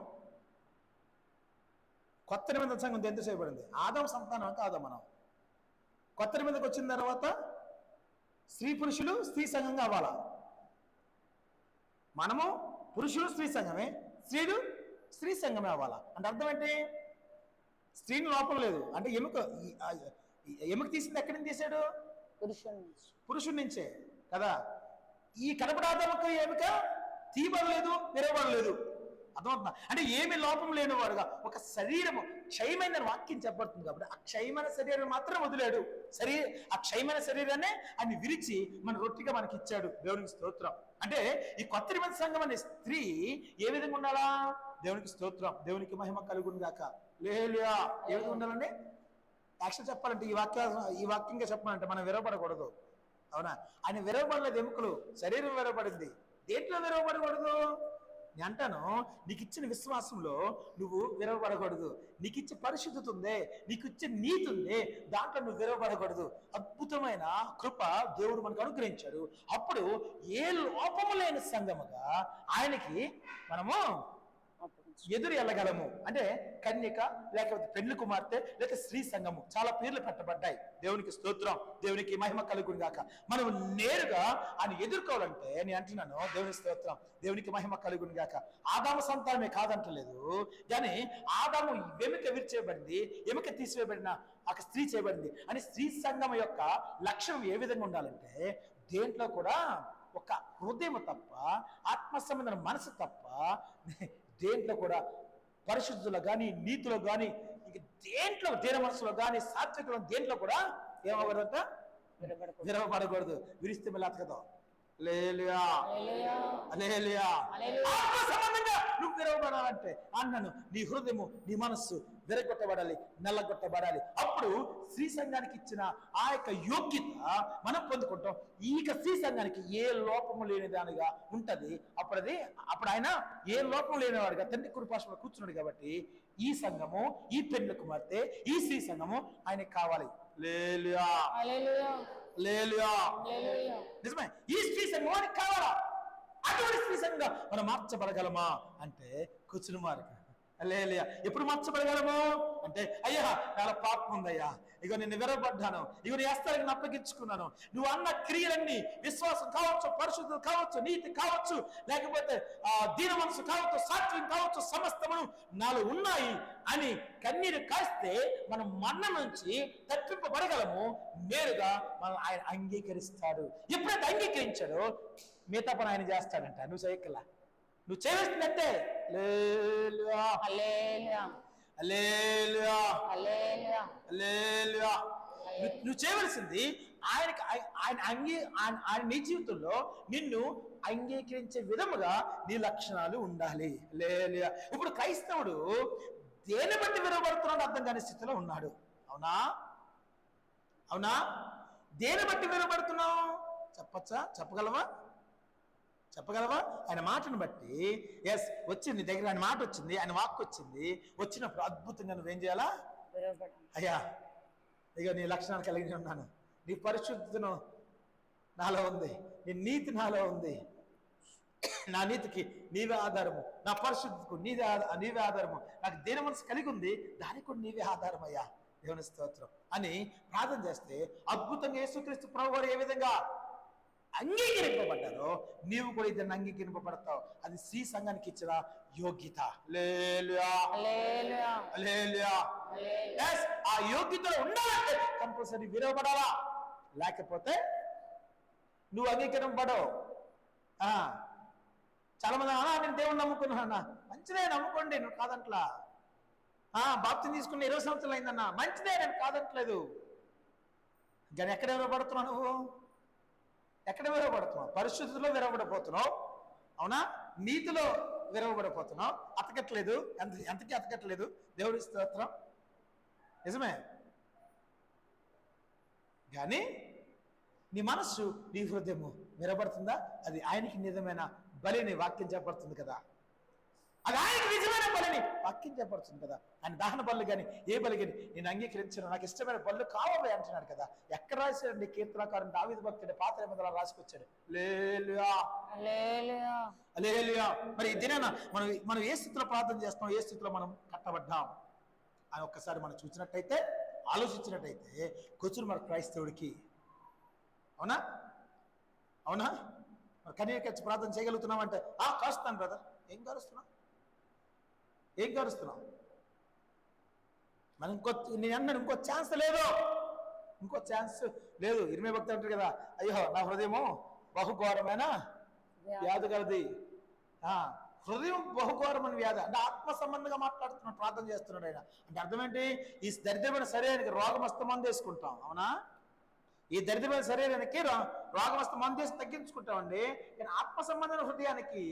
కొత్త నిబంధన సంఘం దేంతో చేయబడింది? ఆదాము సంతానం కాదా మనం? కొత్త నిబంధనకు వచ్చిన తర్వాత స్త్రీ పురుషులు స్త్రీ సంఘంగా అవ్వాలా? మనము పురుషులు స్త్రీ సంఘమే, స్త్రీలు స్త్రీ సంఘమే అవ్వాలా? అంటే అర్థం ఏంటి? స్త్రీని లోపం లేదు అంటే ఎముక తీసింది ఎక్కడి నుంచి తీశాడు? పురుషుడి నుంచే కదా. ఈ కనపడాదముకు ఎముక తీయబడలేదు, విరవబడలేదు. అర్థమవుతుందా? అంటే ఏమి లోపం లేనివాడుగా ఒక శరీరము క్షయమైన వాక్యం చెప్పబడుతుంది కాబట్టి ఆ క్షయమైన శరీరం మాత్రం వదిలేడు. ఆ క్షయమైన శరీరాన్ని ఆయన విరిచి మన రొట్టిగా మనకి ఇచ్చాడు. దేవునికి స్తోత్రం. అంటే ఈ కొత్త నిబంధన సంఘం అనే స్త్రీ ఏ విధంగా ఉండాలా? దేవునికి స్తోత్రం, దేవునికి మహిమ కలుగును గాక. హల్లెలూయా. ఏ విధంగా ఉండాలండి? యాక్షన్ చెప్పాలంటే ఈ వాక్యంగా చెప్పాలంటే మనం విరవబడకూడదు. అవునా? ఆయన విరవబడలేదు, ఎముకలు శరీరం విరవబడింది. దేంట్లో విరవబడకూడదు? నేను అంటాను, నీకు ఇచ్చిన విశ్వాసంలో నువ్వు విరవబడకూడదు. నీకు ఇచ్చే పరిశుద్ధత ఉందే, నీకు ఇచ్చే నీతి ఉందే, దాంట్లో నువ్వు విరవబడకూడదు. అద్భుతమైన కృప దేవుడు మనకు అనుగ్రహించాడు. అప్పుడు ఏ లోపము లేని సంఘముగా ఆయనకి మనము ఎదురు వెళ్ళగలము. అంటే కన్యక, లేకపోతే పెళ్లి కుమార్తె, లేక స్త్రీ సంఘము, చాలా పేర్లు పెట్టబడ్డాయి. దేవునికి స్తోత్రం, దేవునికి మహిమ కలుగును గాక. మనం నేరుగా ఆయన ఎదుర్కోవాలంటే నేను అంటున్నాను, దేవునికి స్తోత్రం, దేవునికి మహిమ కలుగును గాక. ఆదాము సంతానమే కాదంటలేదు, కానీ ఆదాము ఎముక విరిచేయబడింది, ఎముక తీసివేయబడిన ఒక స్త్రీ చేయబడింది అని స్త్రీ సంఘం యొక్క లక్షణం ఏ విధంగా ఉండాలంటే, దేంట్లో కూడా ఒక హృదయం తప్ప, ఆత్మ సంబంధమైన మనసు తప్ప దేంట్లో కూడా పరిశుద్ధులు కానీ, నీతిలో కానీ, ఇంక దేంట్లో దీన మనసులో కానీ, సాత్వికలో దేంట్లో కూడా ఏమవ్వదంట, విరవబడకూడదు. విరిస్తే మళ్ళీ అతకదాం. హల్లెలూయా, హల్లెలూయా. ఆత్మ సంబంధంగా నువ్వు విరవబడాలంటే అన్నాను, నీ హృదయము, నీ మనస్సు విరగొట్టబడాలి, నల్లగొట్టబడాలి. అప్పుడు స్త్రీ సంఘానికి ఇచ్చిన ఆ యొక్క యోగ్యత మనం పొందుకుంటాం. ఈ స్త్రీ సంఘానికి ఏ లోపము లేని దానిగా ఉంటది. అప్పుడు ఆయన ఏ లోపం లేనివాడుగా తండ్రి కుడిపార్శ్వలో కూర్చున్నాడు. కాబట్టి ఈ సంఘము, ఈ పెండ్లి కుమార్తె, ఈ స్త్రీ సంఘము ఆయనకి కావాలి. హల్లెలూయా, హల్లెలూయా. నిజమే, ఈ స్త్రీ సంఘం ఆయనకి కావాలా? అటువంటి స్త్రీ సంఘంగా మనం మార్చబడగలమా అంటే కూర్చుని మార్గ. హల్లెలూయా. ఎప్పుడు మార్చబడగలము అంటే, అయ్యా నాలో పాపం ఉందయ్యా, ఇగో నేను విరవబడ్డాను, ఇగో నీ హస్తాలకు అప్పగించుకున్నాను. నువ్వు అన్న క్రియలన్నీ, విశ్వాసం కావచ్చు, పరిశుద్ధత కావచ్చు, నీతి కావచ్చు, లేకపోతే దీన మనసు కావచ్చు, సాత్వికం కావచ్చు, సమస్తమును నాలో ఉన్నాయి అని కన్నీరు కాస్తే మనం మన్న నుంచి తప్పింపబడగలము. నేరుగా మనం ఆయన అంగీకరిస్తాడు. ఎప్పుడైతే అంగీకరించాడో మిగతా పని ఆయన చేస్తాడంట. నువ్వు చేయక్కలా, నువ్వు చేయవలసిందంటే హల్లెలూయా, హల్లెలూయా, హల్లెలూయా, హల్లెలూయా, హల్లెలూయా. నువ్వు చేయవలసింది ఆయన నీ జీవితంలో నిన్ను అంగీకరించే విధముగా నీ లక్షణాలు ఉండాలి. హల్లెలూయా. ఇప్పుడు క్రైస్తవుడు దేని బట్టి విరవబడుతున్నాడు అర్థం కాని స్థితిలో ఉన్నాడు. అవునా? అవునా? దేని బట్టి విరవబడుతున్నావు చెప్పచ్చా? చెప్పగలవా? ఆయన మాటను బట్టి. ఎస్, వచ్చింది దగ్గర, ఆయన మాట వచ్చింది, ఆయన వాక్కు వచ్చింది. వచ్చినప్పుడు అద్భుతంగా నువ్వేం చేయాలా? అయ్యా ఇక నీ లక్షణాలు కలిగి ఉన్నాను, నీ పరిశుద్ధను నాలో ఉంది, నీ నీతి నాలో ఉంది, నా నీతికి నీవే ఆధారము, నా పరిశుద్ధకు నీవే ఆధారము, నాకు దేని మనసు కలిగి ఉంది, దానికి కూడా నీవే ఆధారం అయ్యా. దేవుని స్తోత్రం అని ప్రార్థన చేస్తే అద్భుతంగా యేసుక్రీస్తు ప్రభువారు ఏ విధంగా అంగీకరింపబడ్డారో నీవు కూడా ఇద్దరిని అంగీకరింపబడతావు. అది స్త్రీ సంఘానికి ఇచ్చిన యోగ్యత. హల్లెలూయా, హల్లెలూయా, హల్లెలూయా. ఆ యోగ్యతలో ఉండాలంటే కంపల్సరీ విరవబడాలా, లేకపోతే నువ్వు అంగీకరింపబడవు. చాలా మంది నేను దేవుణ్ణి నమ్ముకున్నా, మంచిదే నమ్ముకోండి, నువ్వు కాదంట్లా. బాప్తిసం తీసుకున్న 20 సంవత్సరాలు అయిందన్నా, మంచిదే, నేను కాదంటలేదు. కానీ ఎక్కడ విరవబడుతున్నావు? నువ్వు ఎక్కడ విరవబడుతున్నావు? పరిశుద్ధిలో విరవబడిపోతున్నావు. అవునా? నీతిలో విరవబడిపోతున్నావు. అతకట్లేదు, ఎంతకీ అతకట్లేదు. దేవుడి స్తోత్రం, నిజమే. కానీ నీ మనస్సు, నీ హృదయము విరవబడుతుందా? అది ఆయనకి నిజమైన బలిని వాక్యం చెప్పబడుతుంది కదా. అది ఆయనకి నిజమైన బలిని వాక్యం చెప్పబడుతుంది కదా. ఆయన దహన బలు కానీ ఏ బలి కానీ నేను అంగీకరించను, నాకు ఇష్టమైన బలు కావాలి అంటున్నాడు కదా. ఎక్కడ రాశాడండి? కీర్తనకారుడు దావీదు భక్తుడు పాత నిబంధనలో రాసుకొచ్చాడు. హల్లెలూయా, హల్లెలూయా, హల్లెలూయా. మరి ఈ దినాన మనం ఏ స్థితిలో ప్రార్థన చేస్తాం, ఏ స్థితిలో మనం కట్టబడ్డాం అని ఒక్కసారి మనం చూసినట్టయితే, ఆలోచించినట్టయితే కూర్చుని మన క్రైస్తవుడికి. అవునా? అవునా? కనీకచ్చి ప్రార్థన చేయగలుగుతున్నామంటే కారుస్తాను బ్రదర్. ఏం కారుస్తున్నావు? మనం నేను అన్నాడు ఇంకో ఛాన్స్ లేదు. ఇరిమే భక్తి అంటారు కదా, అయ్యో నా హృదయము బహుఘోరమైన వ్యాధి కలది. హృదయం బహుఘోరమైన వ్యాధి అంటే ఆత్మ సంబంధంగా మాట్లాడుతున్నాడు, ప్రార్థన చేస్తున్నాడు ఆయన. అంటే అర్థం ఏంటి? ఈ దరిద్రమైన శరీరానికి రోగమస్త మందు వేసుకుంటాం. అవునా? ఈ దరిద్రమైన శరీరానికి రోగమస్త మందు వేసి తగ్గించుకుంటామండి. కానీ ఆత్మ సంబంధమైన హృదయానికి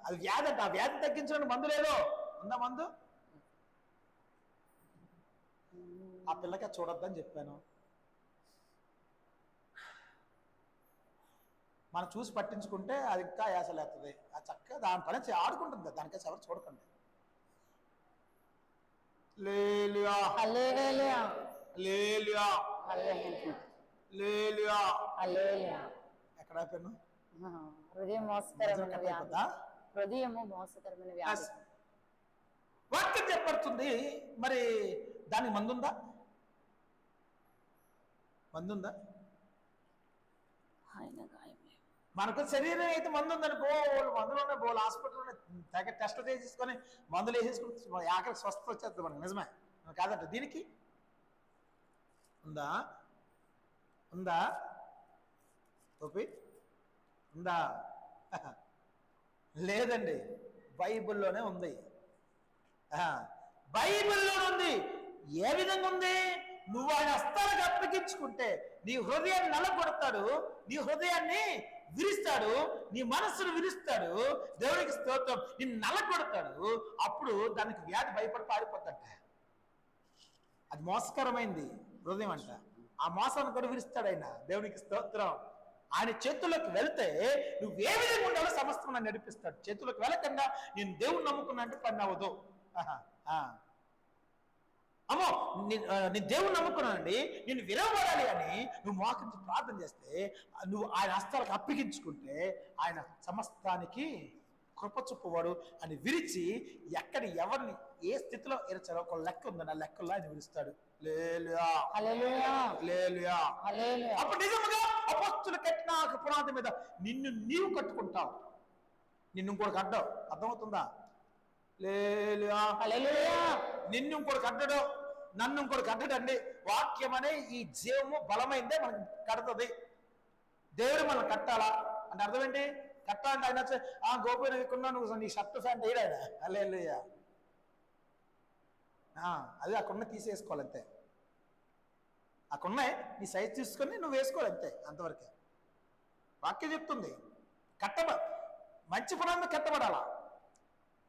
అది వ్యాధి అంట. ఆ వ్యాధి తగ్గించడానికి మందు లేదో, ఉందా మందు? ఆ పిల్లకి చూడొద్దని చెప్పాను. మనం చూసి పట్టించుకుంటే అది ఇంకా యాసలేస్తుంది. ఆ చక్కగా దాని పని ఆడుకుంటుంది, దానికైతే ఎవరు చూడకండి. లేలుయా హల్లెలూయా లేలుయా లేలుయా. హల్లెలూయా. ఎక్కడ అయిపోయాను? హృదయం మోసకరమైన వ్యాధి. హృదయము మోసకరమైన వ్యాధి. వాక్యం చెప్పబడుతుంది. మరి దానికి మందుందా? మందుందా? మనకు శరీరం అయితే మందు ఉందని మందులోనే బోల్ హాస్పిటల్లోనే తెగ టెస్ట్ చేసేసుకొని మందులు వేసేసుకుని ఆఖరికి స్వస్థత వచ్చేస్తుంది మనకి. నిజమే కాదంట. దీనికి ఉందా? ఉందా టోపీ? ఉందా? లేదండి, బైబిల్లోనే ఉంది. బైబిల్లోనే ఉంది. ఏ విధంగా ఉంది? నువ్వు ఆయన హస్తాలకు అప్పగించుకుంటే నీ హృదయాన్ని నలగొడతాడు, నీ హృదయాన్ని విరుస్తాడు, నీ మనస్సును విరుస్తాడు. దేవునికి స్తోత్రం. నిన్ను నలగొడతాడు. అప్పుడు దానికి వ్యాధి భయపడి పారిపోతాట. అది మోసకరమైంది హృదయం అంట. ఆ మోసాన్ని కూడా విరుస్తాడు ఆయన. దేవునికి స్తోత్రం. ఆయన చేతుల్లోకి వెళ్తే నువ్వు ఏ విధంగా ఉండాలో సమస్తం నన్ను నడిపిస్తాడు. చేతుల్లోకి వెళ్ళకుండా నేను దేవుని నమ్ముకున్నా అంటే పని అవ్వదు. అమ్మో నీ దేవుని నమ్ముకున్నానండి, నేను విరవబడాలి అని నువ్వు మోకరించి ప్రార్థన చేస్తే, నువ్వు ఆయన హస్తాలకు అప్పగించుకుంటే ఆయన సమస్తానికి కృప చూపువాడు అని విరిచి ఎక్కడ ఎవరిని ఏ స్థితిలో ఇరచాలో ఒక లెక్క ఉందని ఆ లెక్కల్లో ఆయన విరుస్తాడు. లేలుయా లేలుయా. అప్పుడు నిజముగా అపొస్తలులు కట్టిన పునాది మీద నిన్ను నీవు కట్టుకుంటావు, నిన్ను ఇంకోటి కట్టవు. అర్థమవుతుందా? లేలుయా. నిన్ను ఇంకోటి కట్టడు, నన్ను ఇంకోటి కట్టడండి. వాక్యం అనే ఈ జీవము బలమైందే మనకి కడుతుంది. దేవుడు మనం కట్టాలా అంటే అర్థం ఏంటి? కట్టాలంటే ఆయన ఆ గోపి నువ్వు నువ్వు నీ షర్ట్ ఫ్యాంట్ వేయడాయన. హల్లెలూయా. అది అక్కడున్న తీసేసుకోవాలంతే. అక్కడున్నాయి నీ సైజ్ తీసుకొని నువ్వు వేసుకోవాలంతే, అంతవరకే. వాక్యం చెప్తుంది మంచి పునాది మీద కట్టబడాలా.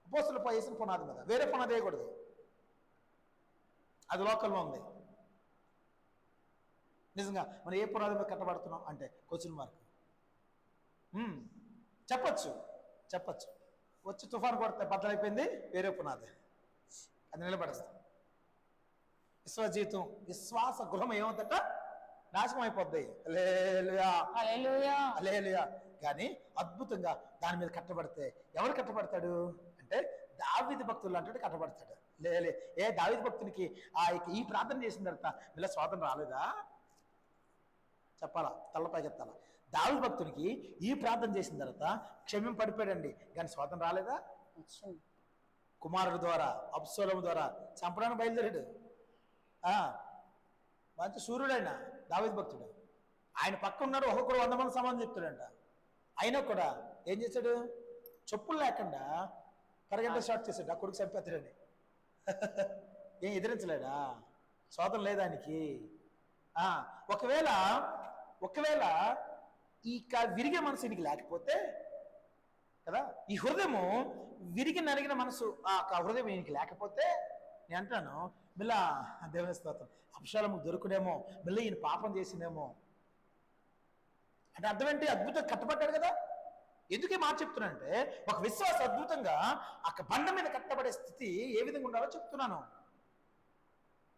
అపోస్తలులు వేసిన పునాది మీద, వేరే పునాది వేయకూడదు. అది లోకల్లో ఉంది. నిజంగా మనం ఏ పునాది మీద కట్టబడుతున్నాం అంటే క్వశ్చన్ మార్క్. చెప్పచ్చు. వచ్చి తుఫాను కొడితే బద్దలైపోయింది, వేరే పునాది, అది నిలబడేస్తాం. విశ్వజీవితం విశ్వాస గృహం ఏమవుతుందట? నాశనం అయిపోద్ది. హల్లెలూయా. కానీ అద్భుతంగా దాని మీద కట్టబడితే ఎవరు కట్టబడతాడు అంటే దావీదు భక్తులు అంటే కట్టబడతాడు. దావీదు భక్తునికి ఈ ప్రార్థన చేసిన తర్వాత ఇలా స్వాతంత్రం రాలేదా? చెప్పాలా, తల్లపైకెత్తాలా. దావీదు భక్తునికి ఈ ప్రార్థన చేసిన తర్వాత క్షమ్యం పడిపోయాడండి, కానీ స్వాతంత్రం రాలేదా? కుమారుడు ద్వారా అబ్షాలోము ద్వారా చంపడానికి బయలుదేరాడు. మంచి సూర్యుడైన దావీదు భక్తుడు, ఆయన పక్క ఉన్నాడు. ఒక్కొక్కడు 100 మంది సమాధానం చెప్తాడంట. అయినా కూడా ఏం చేశాడు? చెప్పులు లేకుండా కరగంట షాట్ చేశాడు. ఆ కొడుకు చంపేస్తాడని. ఏం ఎదిరించలేడా? స్వాతంత్రం లేదా ఆయనకి? ఒకవేళ ఈ విరిగే మనసు ఈయనకి లేకపోతే కదా, ఈ హృదయము విరిగి నరిగిన మనసు ఆ హృదయం ఈయనకి లేకపోతే నేను అంటాను మిల్లా దేవుని స్తోత్రం అబ్షాలోము దొరుకునేమో, మిల్ల ఈయన పాపం చేసినేమో. అంటే అర్థం ఏంటి? అద్భుతంగా కట్టబడ్డాడు కదా. ఎందుకు ఈ మాట చెప్తున్నానంటే ఒక విశ్వాస అద్భుతంగా ఆ బండ మీద కట్టబడే స్థితి ఏ విధంగా ఉండాలో చెప్తున్నాను.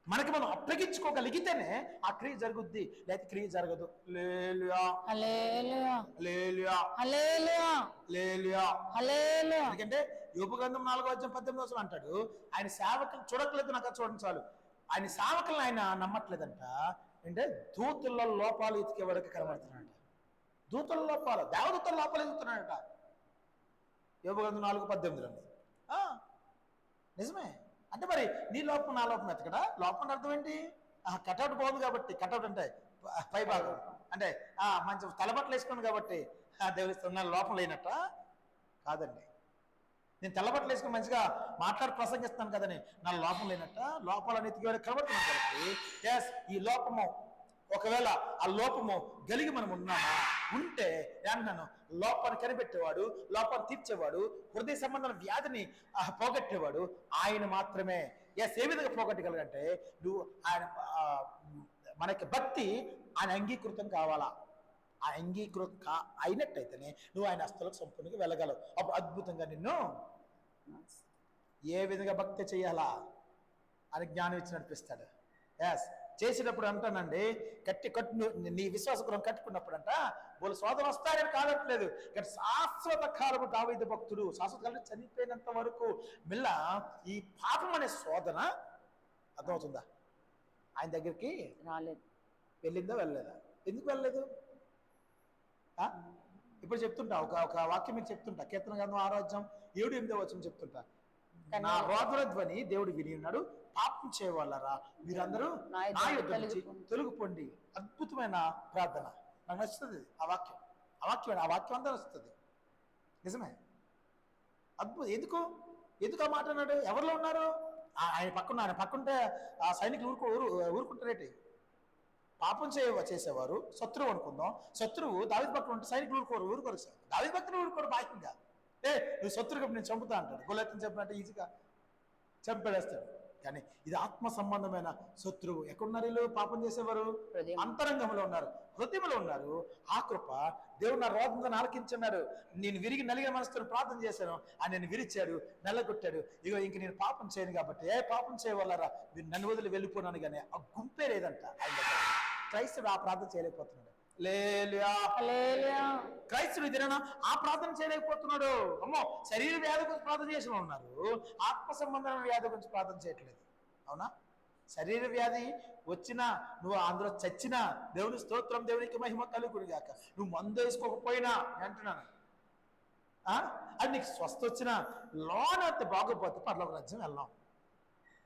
మనకి మనం అప్పగించుకోగలిగితేనే ఆ క్రియ జరుగుద్ది, లేకపోతే క్రియ జరగదు. ఎందుకంటే యోబు గ్రంథం 4:18 అంటాడు, ఆయన సేవకులు చూడట్లేదు, నాకు చూడండి చాలు. ఆయన సేవకులను ఆయన నమ్మట్లేదంట. అంటే దూతుల్లో లోపాలు ఎతికే వరకు కనబడుతున్నాడు. దూతల లోపాలు, దేవదూతల లోపాలు ఎదుగుతున్నాడట. యోబు గ్రంథం 4:18 నిజమే. అంటే మరి నీ లోపం నా లోపం ఎత్తకడా? లోపం అర్థం ఏంటి? కటౌట్ బాగుంది కాబట్టి, కటౌట్ అంటే పై భాగం అంటే మంచి తలబట్టలు వేసుకున్నాను కాబట్టి దేవుడిస్తున్న లోపం లేనట్ట కాదండి. నేను తెల్లబట్టలు వేసుకుని మంచిగా మాట్లాడి ప్రసంగిస్తాను కదని నా లోపం లేనట్ట. లోపాలని ఎత్తికి కనబడుతున్నాను కాబట్టి ఈ లోపము ఒకవేళ ఆ లోపము గలిగి మనం ఉన్నామా ఉంటే అంటున్నాను, లోపాన్ని కనిపెట్టేవాడు, లోపాన్ని తీర్చేవాడు, హృదయ సంబంధం వ్యాధిని పోగొట్టేవాడు ఆయన మాత్రమే. ఎస్, ఏ విధంగా పోగొట్టగలగంటే నువ్వు ఆయన మనకి భక్తి ఆయన అంగీకృతం కావాలా. ఆ అంగీకృతం అయినట్టయితేనే నువ్వు ఆయన హస్తలకు సంపూర్ణంగా వెళ్ళగలవు. అప్పుడు అద్భుతంగా నిన్ను ఏ విధంగా భక్తి చేయాలా అని జ్ఞానం ఇచ్చి నడిపిస్తాడు. ఎస్, చేసేటప్పుడు అంటానండి, కట్టు నీ విశ్వాస గృహం కట్టుకున్నప్పుడు అంట వాళ్ళు శోధన వస్తాయని కాదట్లేదు. ఇక్కడ శాశ్వత కాలము దావీదు భక్తుడు శాశ్వత కాలం చనిపోయినంత వరకు మిల్ల ఈ పాపం అనే శోధన అర్థమవుతుందా ఆయన దగ్గరికి రాలేదు. వెళ్ళిందా వెళ్ళలేదా? ఎందుకు వెళ్ళలేదు? ఇప్పుడు చెప్తుంటా, ఒక వాక్యం మీకు చెప్తుంటా, కీర్తన గ్రంథం 6:7-8 చెప్తుంటా. నా రోదన ధ్వని దేవుడు విని ఉన్నాడు, పాపం చేయవాళ్ళరా మీరందరూ నా యుద్ధ నుంచి తొలగిపోండి. అద్భుతమైన ప్రార్థన, నాకు నచ్చుతుంది ఆ వాక్యం. ఆ వాక్యం అంతా నచ్చుతుంది, నిజమే, అద్భుతం. ఎందుకు ఆ మాట అన్నాడు? ఎవరిలో ఉన్నారు? ఆయన పక్కుంటే ఆ సైనికులు ఊరుకుంటారేటి? పాపం చేసేవారు శత్రువు అనుకుందాం, శత్రువు దావీదు పక్కన ఉంటే సైనికులు ఊరుకోరు సార్. దావీదు పక్కన ఊరుకోరు బాహ్యంగా. నువ్వు శత్రువుకి నేను చంపుతా అంటాడు. గొల్లెత్తని చెప్పినట్టు ఈజీగా చంపేస్తాడు. కానీ ఇది ఆత్మ సంబంధమైన శత్రువు. ఎక్కడున్నారు వీళ్ళు? పాపం చేసేవారు అంతరంగంలో ఉన్నారు, హృదయంలో ఉన్నారు. ఆ కృప దేవుడు నా రోదంతో ఆలకించున్నాడు. నేను విరిగి నలిగిన మనసుతో ప్రార్థన చేశాను, ఆయన నేను విరిచాడు, నల్లగొట్టాడు. ఇగో ఇంక నేను పాపం చేయను కాబట్టి పాపం చేయవల్లరా మీరు నన్ను వదిలి వెళ్ళిపోయినాను. కానీ ఆ గుంపే లేదంట ఆయన దగ్గర. క్రైస్తుడు ఆ ప్రార్థన చేయలేకపోతున్నాడు. క్రైస్తుడు ఇదేనా ఆ ప్రార్థన చేయలేకపోతున్నాడు. అమ్మో, శరీర వ్యాధి గురించి ప్రార్థన చేసిన ఉన్నారు, ఆత్మ సంబంధమైన వ్యాధి గురించి ప్రార్థన చేయట్లేదు. అవునా? శరీర వ్యాధి వచ్చినా నువ్వు అందులో చచ్చినా దేవుని స్తోత్రం, దేవునికి మహిమ కలుగునుగాక. నువ్వు మందు వేసుకోకపోయినా అంటున్నాను, అది నీకు స్వస్థ వచ్చినా లోన బాగోపోతే పరలోక రాజ్యం వెళ్ళాం.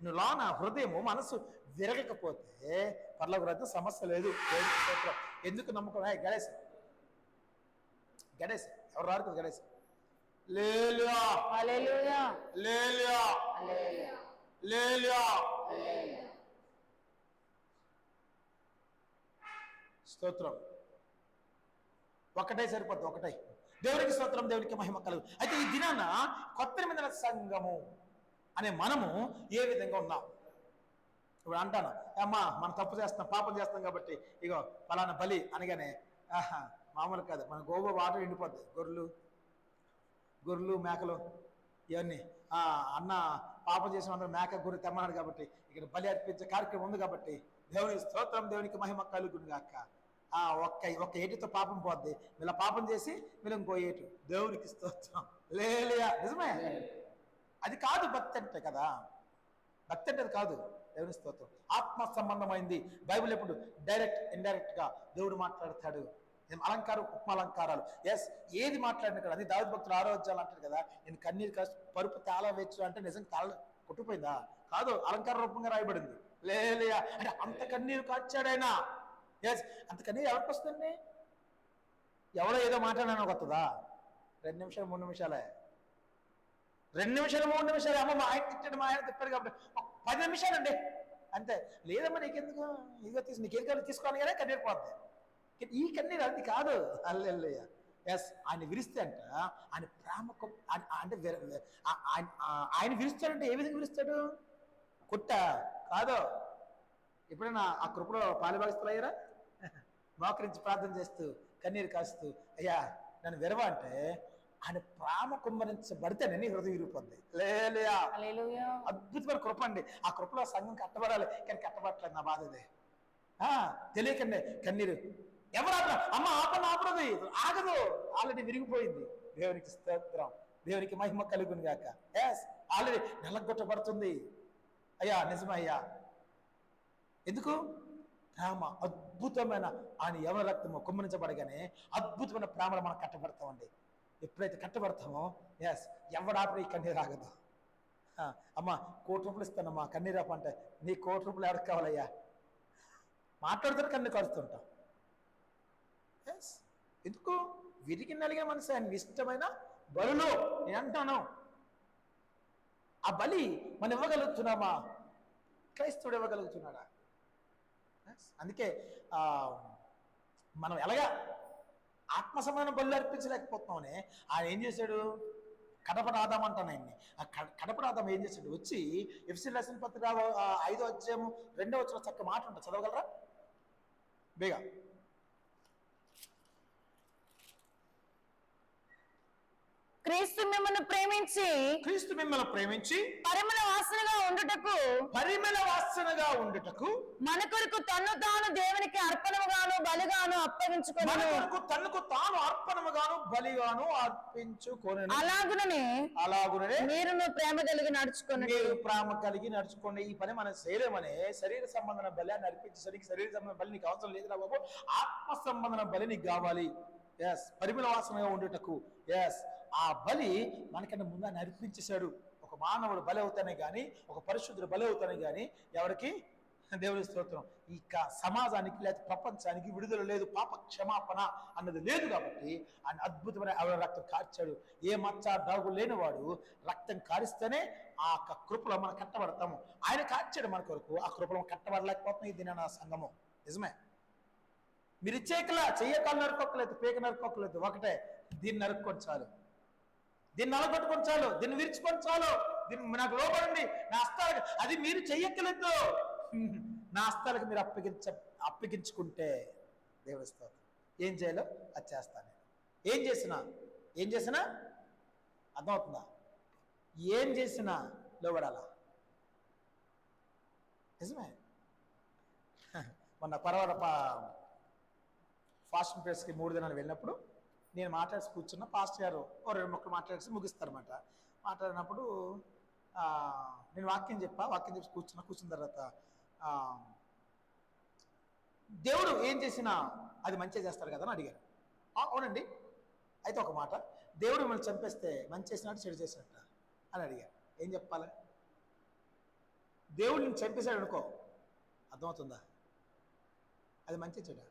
నువ్వు లోన హృదయము మనసు విరగకపోతే పరలోక రాజ్యం సమస్య లేదు. దేవునికి స్తోత్రం. ఎందుకు నమ్మకం? గణేష్ ఎవరు రారు కదా? గణేష్ స్తోత్రం. ఒకటే సరిపోద్ది, ఒకటే. దేవునికి స్తోత్రం, దేవునికి మహిమ కలుగు. అయితే ఈ దినాన కొత్త నిబంధన సంఘము అనే మనము ఏ విధంగా ఉన్నాం? ఇప్పుడు అంటాను, అమ్మా మనం తప్పు చేస్తాం, పాపం చేస్తాం కాబట్టి ఇగో ఫలానా బలి అనగానే మామూలు కాదు, మన గోగో వాటర్ ఎండిపోద్ది. గొర్రెలు మేకలు ఇవన్నీ అన్న పాపం చేసిన అందరూ మేక గొర్రె తెమ్మన్నాడు కాబట్టి ఇక్కడ బలి అర్పించే కార్యక్రమం ఉంది కాబట్టి దేవునికి స్తోత్రం, దేవునికి మహిమ కలుగును గాక. ఒక్క ఏటితో పాపం పోద్ది, వీళ్ళ పాపం చేసి వీళ్ళు ఇంకో ఏటు. దేవునికి స్తోత్రం. లేలియా, నిజమే. అది కాదు భక్తి అంటే కదా. భక్తి అంటే అది కాదు. దేవుని స్తోత్రం. ఆత్మ సంబంధమైంది. బైబిల్ ఎప్పుడు డైరెక్ట్ ఇండైరెక్ట్ గా దేవుడు మాట్లాడతాడు. అలంకారం, ఉపమాలంకారాలు. ఎస్, ఏది మాట్లాడిన కదా. అది దావీదు భక్తుడు 6వ అధ్యాయం అంటాడు కదా, నేను కన్నీరు కాసి పరుపు తేలా వేచ్చు అంటే నిజంగా తాళ కొట్టుపోయిందా? కాదు, అలంకార రూపంగా రాయబడింది. లేలియా అంటే అంత కన్నీరు కాచాడైనా. ఎస్, అంత కన్నీరు ఎవరికి వస్తుంది? ఎవడో ఏదో మాట్లాడినా వస్తుందా? 2 నిమిషాలు 3 నిమిషాలే, 2 నిమిషాలు 3 నిమిషాలు. అమ్మ మా ఆయన తిట్టాడు, మా ఆయన తిప్పాడు కాబట్టి 10 నిమిషాలండి అంతే. లేదమ్మా నీకెందుకు, ఇదిగో నీకేం కాదు తీసుకోవాలి కానీ కన్నీరు పోద్ది. ఈ కన్నీరు అది కాదు. హల్లెలూయా. ఎస్, ఆయన విరిస్తే అంట ఆయన ప్రేమకు అంటే ఆయన విరుస్తాడంటే ఏ విధంగా విరుస్తాడు? కుట్ట కాదు. ఎప్పుడైనా ఆ కృపలో పాలుభాగిస్తున్నాయ్యారా? మోకరించి ప్రార్థన చేస్తూ కన్నీరు కాస్తూ అయ్యా నన్ను విరవా అంటే ఆయన ప్రేమ కుమ్మరించబడితే నీ హృదయం విరిగిపోద్ది. లేలియా, అద్భుతమైన కృప అండి. ఆ కృపలో సంఘం కట్టబడాలి, కానీ కట్టబడట్లేదు. నా బాధ ఇదే. తెలియకండి కన్నీరు ఎవరు ఆపరా? అమ్మ ఆపది ఆగదు, ఆల్రెడీ విరిగిపోయింది. దేవునికి స్తోత్రం, దేవునికి మహిమ కలుగును గాక. ఎస్, ఆల్రెడీ నల్లగొట్టబడుతుంది. అయ్యా నిజమే అయ్యా. ఎందుకు? ప్రేమ అద్భుతమైన ఆయన ఎవరి రక్తము కుమ్మరించబడగానే అద్భుతమైన ప్రేమలో మనం కట్టబడతామండి. ఎప్పుడైతే కట్టబడతామో ఎస్, ఎవడాపడ ఈ కన్నీరు ఆగదు. అమ్మ 1 కోటి రూపాయలు ఇస్తానమ్మా కన్నీరాప అంటే నీ 1 కోటి రూపాయలు ఎవరికి కావాలయ్యా? మాట్లాడుతారు కన్నీరు కడుతుంటాం. ఎస్, ఎందుకు? విరిగి నలిగిన మనసు ఆయన ఇష్టమైన బలులో నేను అంటాను. ఆ బలి మనం ఇవ్వగలుగుతున్నామా? క్రైస్తవుడు ఇవ్వగలుగుతున్నాడా? అందుకే మనం ఎలాగా ఆత్మ సంబంధమైన బలు అర్పించలేకపోతున్నామని ఆయన ఏం చేశాడు? కడపడ ఆదాం అంటాను ఆయన్ని. ఆ కడపడ ఆదాం ఏం చేశాడు? వచ్చి ఎఫ్ఎస్సీ రాసిన పత్రిక 5వ అధ్యాయం 2వ వచనం చక్క మాట ఉంటుంది, చదవగలరా బేగా? క్రీస్తు మిమ్మల్ని ప్రేమించి పరిమళ వాసనగా ఉండుటకు మన కొరకు తన్ను తాను దేవునికి అర్పణముగాను బలిగాను అర్పించుకొనెను. అలాగుననే మీరును ప్రేమ కలిగి నడుచుకోండి. ఈ పని మనం చేయలేమని శరీర సంబంధమైన బలి అర్పించడానికి శరీర సంబంధమైన బలి నీకు అవసరం లేదు బాబు. ఆత్మ సంబంధమైన బలి నీకు కావాలి. ఎస్, పరిమళ వాసనగా ఉండుటకు. ఎస్, ఆ బలి మనకన్నా ముందు ఆయన అర్పించేశాడు. ఒక మానవుడు బలి అవుతానే కానీ, ఒక పరిశుద్ధుడు బలి అవుతానే కానీ ఎవరికి? దేవుని స్తోత్రం. ఇక సమాజానికి లేదా ప్రపంచానికి విడుదల లేదు, పాప క్షమాపణ అన్నది లేదు. కాబట్టి ఆయన అద్భుతమైన అవల రక్తం కార్చాడు. ఏ మచ్చ డాగు లేనివాడు రక్తం కారిస్తేనే ఆ కృపలో మనం కట్టబడతాము. ఆయన కార్చాడు మన కొరకు. ఆ కృపలో కట్టబడలేకపోతున్నాం. ఇది నా సంఘము. నిజమే. మీరు ఇచ్చేకలా చెయ్యకాలు నరుక్కోకలేదు, పేక నరుక్కోకలేదు, ఒకటే. దీన్ని నరుక్కొని చాలు, దీన్ని నలగొట్టుకొని చాలు, దీన్ని విరుచుకొని చాలు, దీన్ని నాకు లోపడండి నా హస్తాలకు. అది మీరు చెయ్యక్కలేదు, నా హస్తాలకు మీరు అప్పగించుకుంటే దేవుడి స్తోత్రం. ఏం చేయాలో అది చేస్తాను. ఏం చేసినా అర్థమవుతుందా? ఏం చేసినా లోబడాలా. నిజమే. మొన్న పర్వాల ఫాస్టింగ్ ప్లేస్కి 3 దినాలు వెళ్ళినప్పుడు నేను మాట్లాడి కూర్చున్న, పాస్టర్ గారు 2 మొక్కలు మాట్లాడేసి ముగిస్తారన్నమాట. మాట్లాడినప్పుడు నేను వాక్యం చెప్పి కూర్చున్న తర్వాత దేవుడు ఏం చేసినా అది మంచిగా చేస్తాడు కదా అని అడిగారు. అవునండి. అయితే ఒక మాట, దేవుడు మిమ్మల్ని చంపేస్తే మంచి చేసినట్టు చెడు చేసినట్ట అని అడిగారు. ఏం చెప్పాలి? దేవుడు నేను చంపేశాడు అనుకో, అర్థమవుతుందా? అది మంచి చెడు.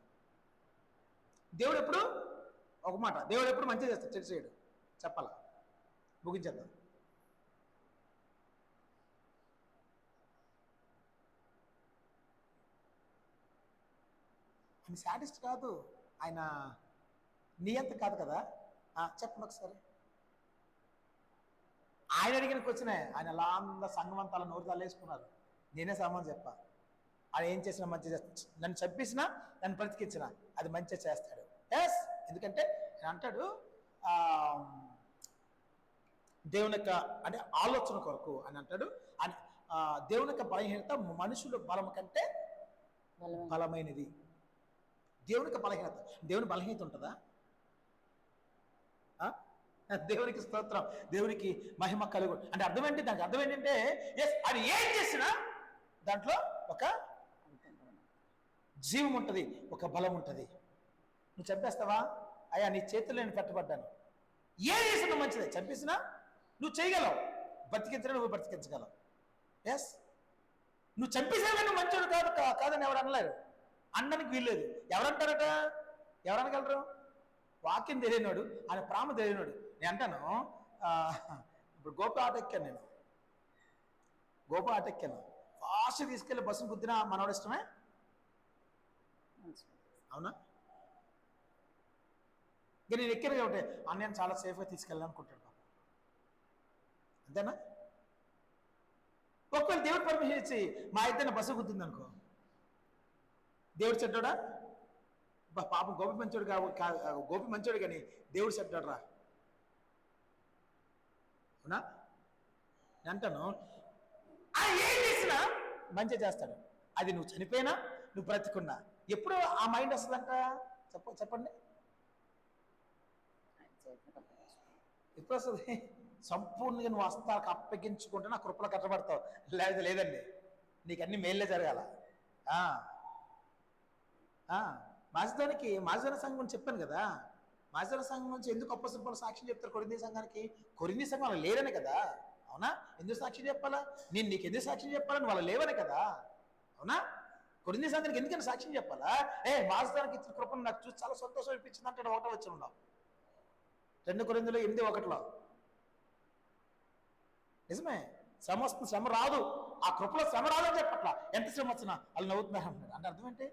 దేవుడు ఎప్పుడు ఒక మాట, దేవుడు ఎప్పుడు మంచి చేస్తాడు, చెడు చేయడు. చెప్పాలా? ముగించేద్దాం. ఆయన సాడిస్ట్ కాదు, ఆయన నియంత కాదు కదా. చెప్పండి ఒకసారి. ఆయన అడిగిన క్వశ్చనే. ఆయన అలా అంద సంఘవంతాల నోరు తల్లేసుకున్నారు. నేనే సమానం చెప్పా. ఆయన ఏం చేసినా మంచి చేస్తా. నన్ను చంపేసినా, నన్ను బ్రతికించినా అది మంచిగా చేస్తాడు. ఎస్, ఎందుకంటే ఆయన అంటాడు దేవుని యొక్క అంటే ఆలోచన కొరకు అని అంటాడు. దేవుని యొక్క బలహీనత మనుషుల బలం కంటే బలమైనది. దేవునికి బలహీనత, దేవుని బలహీనత ఉంటుందా? దేవునికి స్తోత్రం, దేవునికి మహిమ కలుగు అంటే అర్థం ఏంటి? దానికి అర్థం ఏంటంటే ఎస్, అది ఏం చేసినా దాంట్లో ఒక జీవం ఉంటుంది, ఒక బలం ఉంటుంది. నువ్వు చంపేస్తావా? అయ్యా నీ చేతుల్లో నేను పెట్టబడ్డాను. ఏం చేసినా మంచిదే. చంపేసినా నువ్వు చేయగలవు, బ్రతికించినా నువ్వు బ్రతికించగలవు. ఎస్, నువ్వు చంపేసినా నువ్వు మంచోడు కాదని ఎవరు అనలేరు, అనడానికి వీల్లేదు. ఎవరంటారట? ఎవరు అనగలరు? వాక్యం తెలియనాడు, ఆయన ప్రేమ తెలియనాడు. నేను అంటాను, ఇప్పుడు గోపి ఆట ఎక్కాను, ఫాస్ట్ తీసుకెళ్ళి బస్సును గుద్దిన మనవాడు ఇష్టమే? అవునా? ఇక నేను ఎక్కాను కాబట్టి అన్నయ్య చాలా సేఫ్గా తీసుకెళ్ళాను అనుకుంటాడు. అంతేనా? ఒకవేళ దేవుడు పర్మిషన్ ఇచ్చి మా ఇద్దరిని బస్సు గుద్దింది అనుకో, దేవుడు చెడ్డాడా? పాపం గోపి మంచోడు కానీ దేవుడు చెడ్డాడు రా. అవునా? నేను అంటాను, ఏం చేసినా మంచిగా చేస్తాడు. అది నువ్వు చనిపోయినా నువ్వు బ్రతికున్నా ఎప్పుడు ఆ మైండ్ వస్తుందంట? చెప్పండి, ఎప్పుడు వస్తుంది? సంపూర్ణంగా నువ్వు హస్తాలకు అప్పగించుకుంటే నా కృపలో కట్టబడతావు. లేదండి, నీకు అన్ని మేళ్ళే జరగాల. మాజీదాన సంఘం గురించి చెప్పాను కదా. మాజీదాన సంఘం నుంచి ఎందుకు అపోస్తలుల పౌలు సాక్ష్యం చెప్తారు కొరింథీ సంఘానికి? కొరింథీ సంఘం వాళ్ళు లేరనే కదా. అవునా? ఎందుకు సాక్ష్యం చెప్పాలా? నేను నీకు ఎందుకు సాక్ష్యం చెప్పాలని? వాళ్ళు లేవనే కదా. అవునా? కొరింథీ సంఘానికి ఎందుకని సాక్ష్యం చెప్పాలా? మాజీదానికి ఇచ్చిన కృపను నాకు చూసి చాలా సంతోషం అనిపించింది అంటాడు 1వ వచనంలో. 2 కొరింథీలో 8:1 నిజమే. శ్రమ వస్తుంది, శ్రమ రాదు, ఆ కృపలో శ్రమ రాదని చెప్పట్లా. ఎంత శ్రమ వచ్చినా వాళ్ళు నవ్వుతున్నారు అంటున్నాడు. అంటే అర్థం ఏంటి?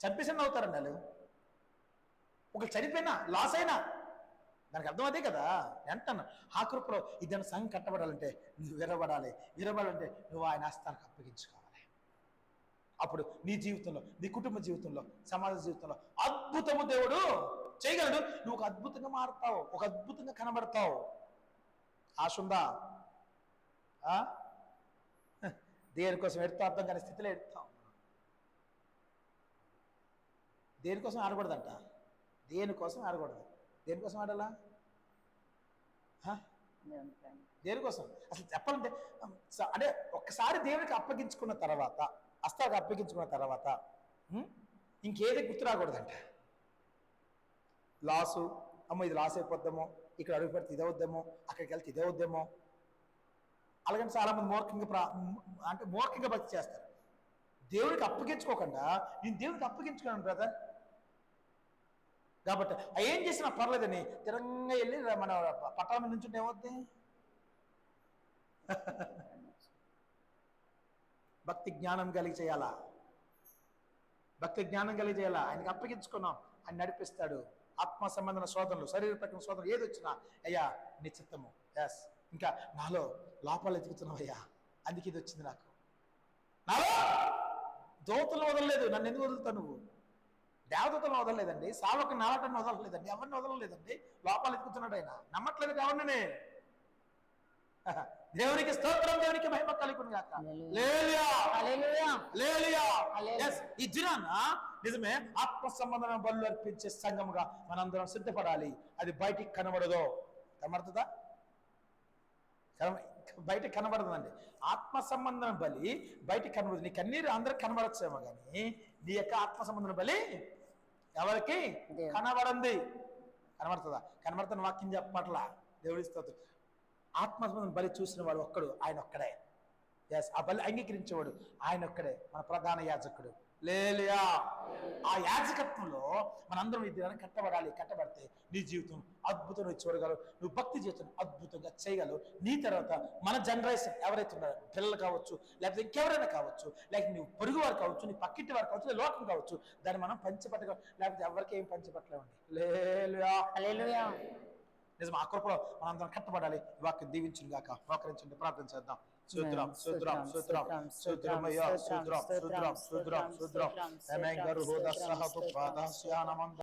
చంపేసి నవ్వుతారండి వాళ్ళు. ఒకరు చనిపోయినా లాస్ అయినా దానికి అర్థం అదే కదా అంటాను. ఆ కృపలో ఇద్దరు సంఘం కట్టబడాలంటే నువ్వు విరబడాలంటే నువ్వు ఆయన హస్తానికి అప్పగించుకోవాలి. అప్పుడు నీ జీవితంలో, నీ కుటుంబ జీవితంలో, సమాజ జీవితంలో అద్భుతము దేవుడు చేయగలడు. నువ్వు ఒక అద్భుతంగా మారుతావు, ఒక అద్భుతంగా కనబడతావు. ఆశ ఉందా? దేనికోసం ఎడుతూ అర్థం కాని స్థితిలో ఎడుతావు. దేనికోసం ఆడకూడదంట, దేనికోసం ఆడకూడదు. దేనికోసం ఆడాలా? దేనికోసం అసలు చెప్పాలంటే అంటే ఒక్కసారి దేవునికి అప్పగించుకున్న తర్వాత, హస్తాలకు అప్పగించుకున్న తర్వాత ఇంకేది గుర్తు రాకూడదంట. లాసు, అమ్మో ఇది లాస్ అయిపోద్దామో, ఇక్కడ అడుగు పెడితే ఇదే వద్దామో, అక్కడికి వెళ్తే ఇదే వద్దామో. అలాగని చాలామంది మూర్ఖంగా భక్తి చేస్తారు. దేవుడికి అప్పగించుకోకుండా నేను దేవుడికి అప్పగించుకున్నాను బ్రదర్ కాబట్టి ఏం చేసినా పర్లేదని తిరంగా వెళ్ళి మన పట్టాల నుంచి ఏమవుద్ది? భక్తి జ్ఞానం కలిగి చేయాలా, భక్తి జ్ఞానం కలిగి చేయాలా. ఆయనకి అప్పగించుకున్నాం, ఆయన నడిపిస్తాడు. ఆత్మ సంబంధమైన శోధనలు, శరీర ప్రకటన శోధనలు ఏది వచ్చినా అయ్యా నీ చిత్తము, ఎస్ ఇంకా నాలో లోపాలు ఎదుగుతున్నావు అయ్యా, అందుకే ఇది వచ్చింది నాకు. నాలో దోతలు వదలలేదు, నన్ను ఎందుకు వదులుతావు నువ్వు? దేవదూతలను వదలలేదండి, సావకు నావటను వదలలేదండి, ఎవరిని వదలలేదండి. లోపాలు ఎదుగుతున్నాడు ఆయన. నమ్మట్లేదు ఎవరిని? దేవునికి స్తోత్రం, దేవునికి మహిమ కలుగును గాక. ఈ దినాన నిజమే ఆత్మ సంబంధమైన బలులు అర్పించే సంఘముగా మనందరం సిద్ధపడాలి. అది బయటికి కనబడదో, కనబడుతుందా? బయటకు కనబడదండి. ఆత్మ సంబంధం బలి బయటకు కనబడదు. నీ కన్నీరు అందరికి కనబడచ్చేమో కానీ నీ యొక్క ఆత్మ సంబంధం బలి ఎవరికి కనబడంది? కనబడుతుందా? కనబడుతున్న వాక్యం చెప్పట్లా. దేవుడి స్తోత్రం. ఆత్మ సంబంధం బలి చూసిన వాడు ఒక్కడు, ఆయన ఒక్కడే. ఎస్, ఆ బలి అంగీకరించేవాడు ఆయన ఒక్కడే, మన ప్రధాన యాజకుడు. లేలుయా. ఆ యాజకత్వంలో మనందరం ఈ దినాన్ని కట్టబడితే నీ జీవితం అద్భుతంగా చూడగలవు. నువ్వు భక్తి జీవితం అద్భుతంగా చేయగలవు. నీ తర్వాత మన జనరేషన్ ఎవరైతే ఉన్నారో, పిల్లలు కావచ్చు, లేకపోతే ఇంకెవరైనా కావచ్చు, లేకపోతే నువ్వు పొరుగు వారు కావచ్చు, నీ పక్కింటి వారు కావచ్చు, లోకం కావచ్చు, దాన్ని మనం పంచిపెట్టగలం. లేకపోతే ఎవరికి ఏం పంచిపెట్టలేమండి. లేలుయా. నిజం. ఆ కృపలో మనందరం కట్టబడాలి. వాక్యం దీవించును గాక. మోకరించండి, ప్రార్థన చేద్దాం. స్తోత్రం స్తోత్రం స్తోత్రం స్తోత్రమయ్యా, స్తోత్రం స్తోత్రం స్తోత్రం స్తోత్రం.